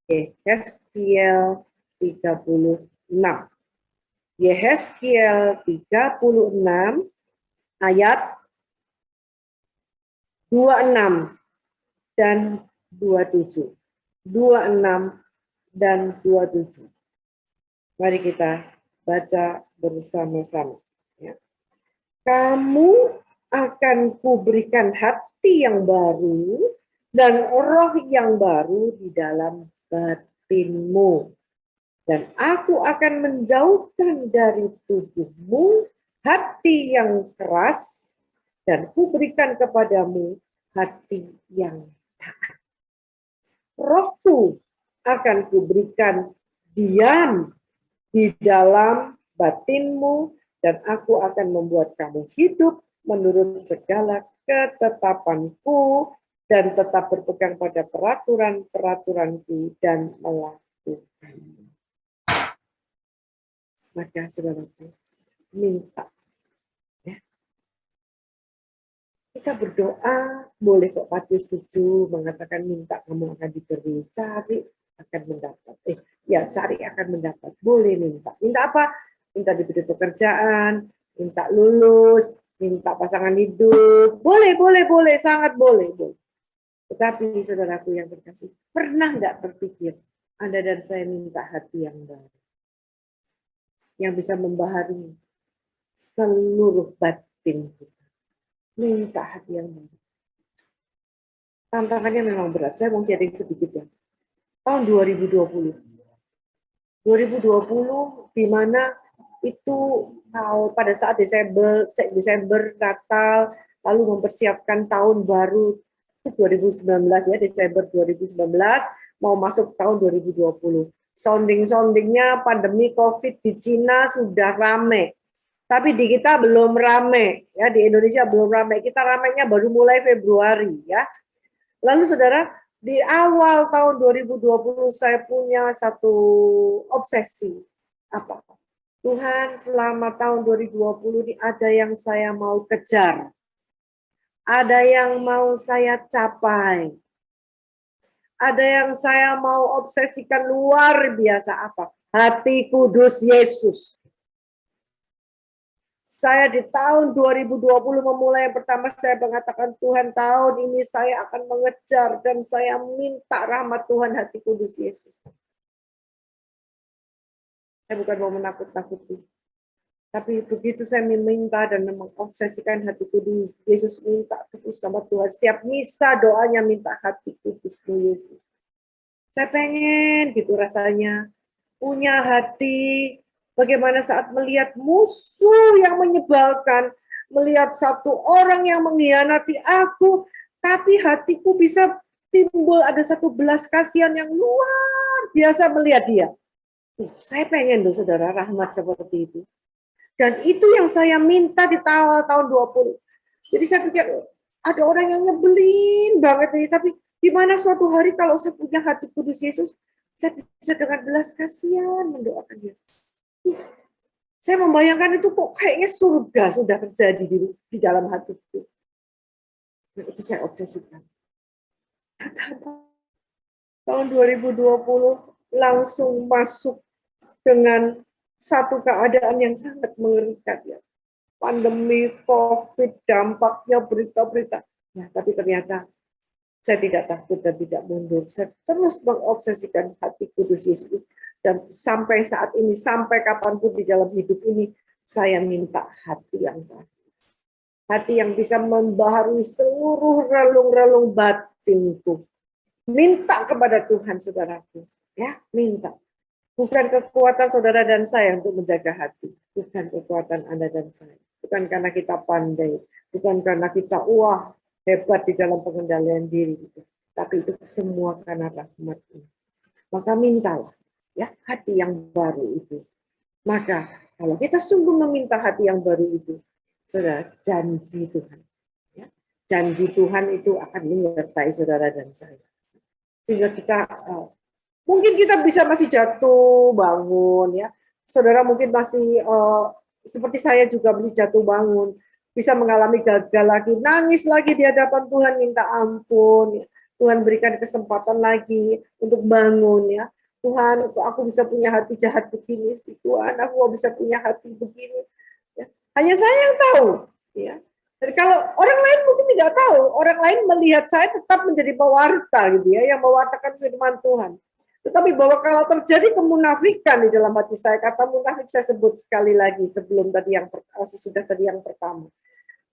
Yehezkiel 36. Yehezkiel 36 ayat 26 dan 27. 26 dan 27. Mari kita baca bersama-sama. Ya. Kamu akan kuberikan hati yang baru dan roh yang baru di dalam batinmu. Dan aku akan menjauhkan dari tubuhmu hati yang keras dan kuberikan kepadamu hati yang taat. Rohku akan kuberikan diam di dalam batinmu dan aku akan membuat kamu hidup menurut segala ketetapanku dan tetap berpegang pada peraturan-peraturanku dan melakukannya. Maka saudaraku, minta. Ya. Kita berdoa, boleh kok Matius 7 mengatakan minta kamu akan diberi, cari akan mendapat. Cari akan mendapat. Boleh minta. Minta apa? Minta diberi pekerjaan, minta lulus, minta pasangan hidup. Boleh, sangat boleh. Tetapi saudaraku yang terkasih, pernah nggak berpikir Anda dan saya minta hati yang baru? Yang bisa membaharui seluruh batin kita. Minta hati yang baru. Tantangannya memang berat. Saya mau sharing sedikit ya. Tahun 2020. 2020 di mana itu pada saat Desember Natal, lalu mempersiapkan tahun baru 2019 ya, Desember 2019 mau masuk tahun 2020. Sounding-soundingnya pandemi COVID di Cina sudah rame. Tapi di kita belum rame, ya di Indonesia belum rame. Kita ramenya baru mulai Februari ya. Lalu saudara, di awal tahun 2020 saya punya satu obsesi. Apa? Tuhan, selama tahun 2020 ini ada yang saya mau kejar. Ada yang mau saya capai. Ada yang saya mau obsesikan luar biasa apa? Hati kudus Yesus. Saya di tahun 2020 memulai yang pertama saya mengatakan Tuhan tahun ini saya akan mengejar dan saya minta rahmat Tuhan hati kudus Yesus. Saya bukan mau menakut-nakuti. Tapi begitu saya meminta dan mengobsesikan hati kudus Yesus, minta terus sama Tuhan. Setiap misa doanya minta hati kudusmu Yesus. Saya pengen gitu rasanya punya hati bagaimana saat melihat musuh yang menyebalkan, melihat satu orang yang mengkhianati aku, tapi hatiku bisa timbul ada satu belas kasihan yang luar biasa melihat dia. Saya pengen loh saudara rahmat seperti itu. Dan itu yang saya minta di tahun 20. Jadi saya pikir ada orang yang nyebelin banget ini, tapi di mana suatu hari kalau saya punya hati kudus Yesus, saya bisa dengan belas kasihan mendoakan dia. Saya membayangkan itu kok kayaknya surga sudah terjadi di dalam hatiku. Dan itu saya obsesikan. Tahun 2020 langsung masuk dengan satu keadaan yang sangat mengerikan ya. Pandemi COVID, dampaknya berita-berita. Ya, tapi ternyata saya tidak takut dan tidak mundur. Saya terus mengobsesikan hati kudus Yesus. Dan sampai saat ini, sampai kapanpun di dalam hidup ini, saya minta hati yang baru. Hati yang bisa membaharui seluruh relung-relung batinku. Minta kepada Tuhan, saudaraku. Ya, minta. Bukan kekuatan saudara dan saya untuk menjaga hati. Bukan kekuatan Anda dan saya. Bukan karena kita pandai. Bukan karena kita hebat di dalam pengendalian diri. Tapi itu semua karena rahmat. Maka mintalah ya hati yang baru itu. Maka kalau kita sungguh meminta hati yang baru itu, saudara, janji Tuhan. Ya. Janji Tuhan itu akan menyertai saudara dan saya. Sehingga kita, mungkin kita bisa masih jatuh bangun, ya. Saudara mungkin masih, seperti saya juga masih jatuh bangun, bisa mengalami gagal lagi, nangis lagi di hadapan Tuhan, minta ampun, ya. Tuhan berikan kesempatan lagi untuk bangun, ya. Tuhan, aku bisa punya hati jahat begini sih, Tuhan, aku bisa punya hati begini. Ya. Hanya saya yang tahu. Ya. Dan kalau orang lain mungkin tidak tahu, orang lain melihat saya tetap menjadi pewarta, gitu ya, yang mewartakan firman Tuhan. Tetapi bahwa kalau terjadi kemunafikan di dalam hati saya, kata munafik saya sebut sekali lagi sebelum tadi sesudah tadi yang pertama.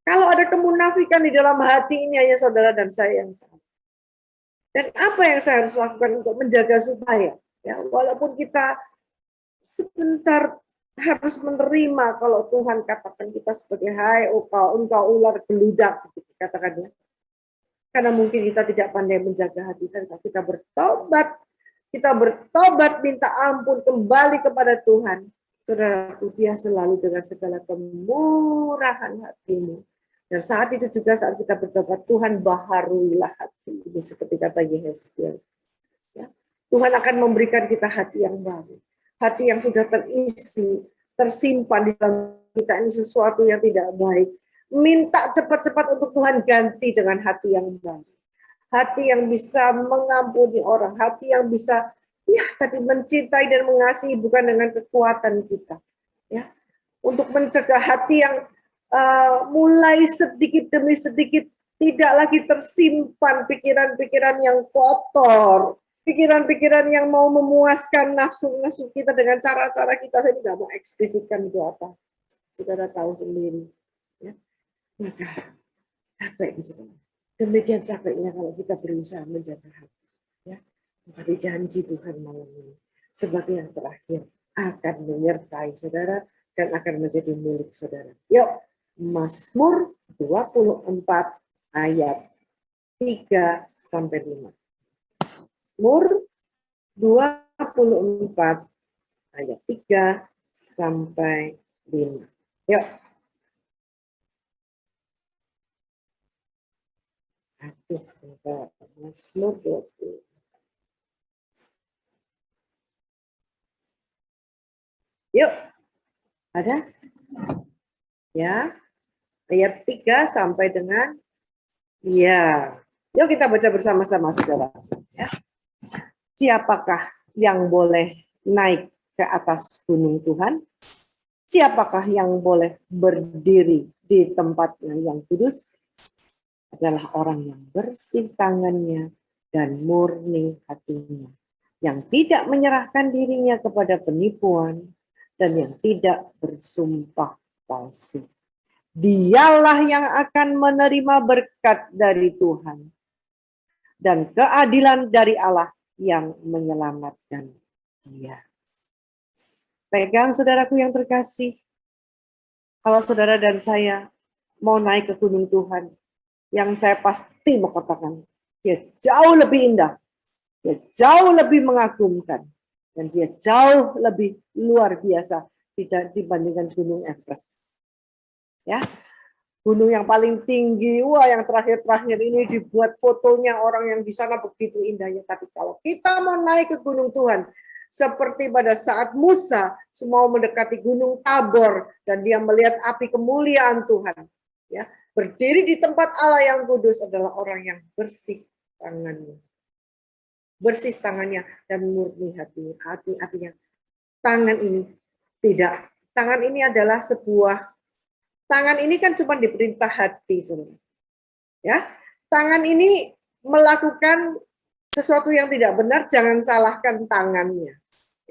Kalau ada kemunafikan di dalam hati ini hanya saudara dan saya yang tahu. Dan apa yang saya harus lakukan untuk menjaga supaya, ya, walaupun kita sebentar harus menerima kalau Tuhan katakan kita sebagai hai engkau ular beludak, katakannya. Karena mungkin kita tidak pandai menjaga hati kita bertobat. Kita bertobat, minta ampun, kembali kepada Tuhan. Saudaraku, Dia selalu dengan segala kemurahan hatimu. Dan saat itu juga saat kita bertobat, Tuhan baharuilah hati ini seperti kata Yehezkiel. Ya. Tuhan akan memberikan kita hati yang baru. Hati yang sudah terisi, tersimpan di dalam kita ini sesuatu yang tidak baik. Minta cepat-cepat untuk Tuhan ganti dengan hati yang baru. Hati yang bisa mengampuni orang, hati yang bisa mencintai dan mengasihi bukan dengan kekuatan kita, ya. Untuk mencegah hati yang mulai sedikit demi sedikit tidak lagi tersimpan pikiran-pikiran yang kotor, pikiran-pikiran yang mau memuaskan nafsu-nafsu kita dengan cara-cara kita. Saya tidak mau eksplisitkan itu apa, saudara tahu sendiri, ya. Maka capek di sini. Demikian capeknya kalau kita berusaha menjaga hati. Ya. Tapi janji Tuhan malam ini sebagai yang terakhir akan menyertai saudara dan akan menjadi milik saudara. Yuk, Mazmur 24 ayat 3-5. Mazmur 24 ayat 3-5. Yuk. Mazmur 20. Yuk, ada? Ya, ayat 3 sampai dengan, ya. Yuk kita baca bersama-sama, saudara. Ya. Siapakah yang boleh naik ke atas gunung Tuhan? Siapakah yang boleh berdiri di tempatnya yang kudus? Adalah orang yang bersih tangannya dan murni hatinya, yang tidak menyerahkan dirinya kepada penipuan dan yang tidak bersumpah palsu. Dialah yang akan menerima berkat dari Tuhan dan keadilan dari Allah yang menyelamatkan dia. Pegang saudaraku yang terkasih, kalau saudara dan saya mau naik ke gunung Tuhan, yang saya pasti mau katakan, dia jauh lebih indah, dia jauh lebih mengagumkan, dan dia jauh lebih luar biasa dibandingkan Gunung Everest. Ya, gunung yang paling tinggi, wah yang terakhir-terakhir ini dibuat fotonya orang yang di sana begitu indahnya. Tapi kalau kita mau naik ke gunung Tuhan, seperti pada saat Musa mau mendekati Gunung Tabor dan dia melihat api kemuliaan Tuhan, ya. Berdiri di tempat Allah yang kudus adalah orang yang bersih tangannya. Bersih tangannya dan murni hatinya. Artinya tangan ini tidak. Tangan ini adalah sebuah, tangan ini kan cuma diperintah hati, saudara. Ya, tangan ini melakukan sesuatu yang tidak benar, jangan salahkan tangannya.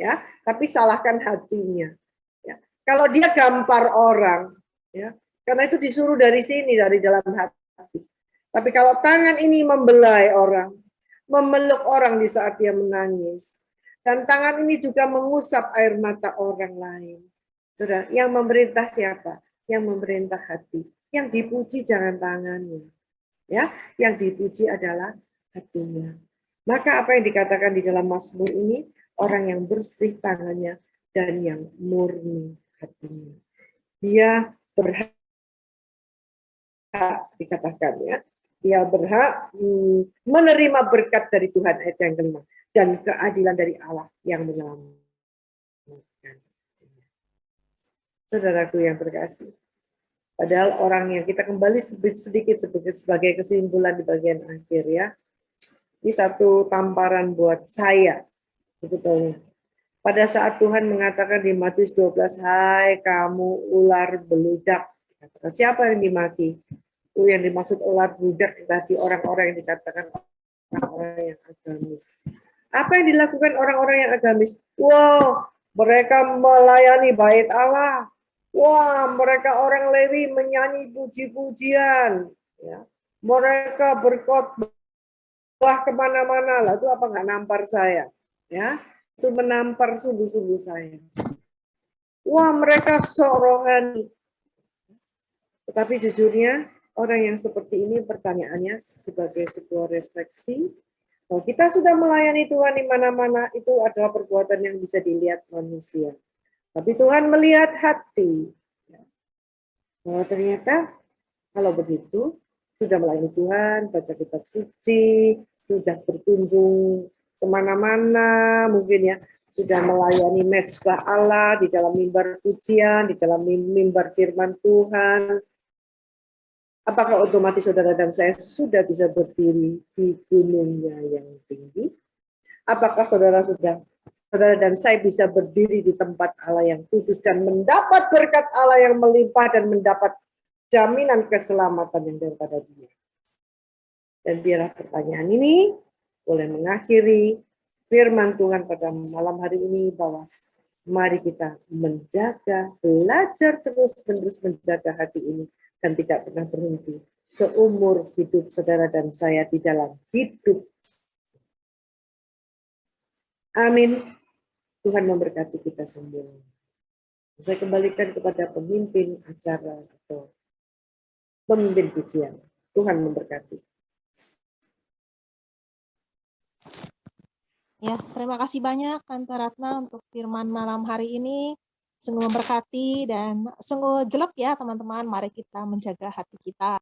Ya, tapi salahkan hatinya. Ya. Kalau dia gampar orang, ya, karena itu disuruh dari sini, dari dalam hati. Tapi kalau tangan ini membelai orang, memeluk orang di saat dia menangis, dan tangan ini juga mengusap air mata orang lain. Saudara, yang memerintah siapa? Yang memerintah hati. Yang dipuji jangan tangannya. Ya, yang dipuji adalah hatinya. Maka apa yang dikatakan di dalam Mazmur ini? Orang yang bersih tangannya dan yang murni hatinya. Dia berhati berhak dikatakan ya. Dia berhak menerima berkat dari Tuhan, ayat yang kelima, dan keadilan dari Allah yang menyelamatkan. Saudaraku yang terkasih, padahal orang yang kita kembali sedikit sebagai kesimpulan di bagian akhir ya. Ini satu tamparan buat saya sebetulnya. Pada saat Tuhan mengatakan di Matius 12, hai kamu ular beludak. Siapa yang dimaki? Yang dimaksud ular beludak tadi orang-orang yang dikatakan orang-orang yang agamis. Apa yang dilakukan orang-orang yang agamis? Wow, mereka melayani bait Allah. Wah, mereka orang Lewi menyanyi puji-pujian. Ya. Mereka berkhotbah kemana-mana. Lah itu apa nggak nampar saya? Ya, itu menampar sungguh-sungguh saya. Wah, mereka sok rohani. Tetapi jujurnya, orang yang seperti ini pertanyaannya sebagai sebuah refleksi. Kalau kita sudah melayani Tuhan di mana-mana, itu adalah perbuatan yang bisa dilihat manusia. Tapi Tuhan melihat hati. Bahwa ternyata kalau begitu, sudah melayani Tuhan, baca kitab suci, sudah berkunjung kemana-mana, mungkin ya, sudah melayani mezbah Allah di dalam mimbar pujian, di dalam mimbar firman Tuhan. Apakah otomatis saudara dan saya sudah bisa berdiri di gunungnya yang tinggi? Apakah saudara dan saya bisa berdiri di tempat Allah yang kudus dan mendapat berkat Allah yang melimpah dan mendapat jaminan keselamatan yang daripada Dia? Dan biarlah pertanyaan ini boleh mengakhiri firman Tuhan pada malam hari ini, bahwa mari kita menjaga, belajar terus-menerus menjaga hati ini dan tidak pernah berhenti seumur hidup saudara dan saya di dalam hidup. Amin. Tuhan memberkati kita semua. Saya kembalikan kepada pemimpin acara atau pemimpin pujian. Tuhan memberkati. Ya, terima kasih banyak Tante Ratna untuk firman malam hari ini. Sungguh memberkati dan sungguh jelek ya teman-teman. Mari kita menjaga hati kita.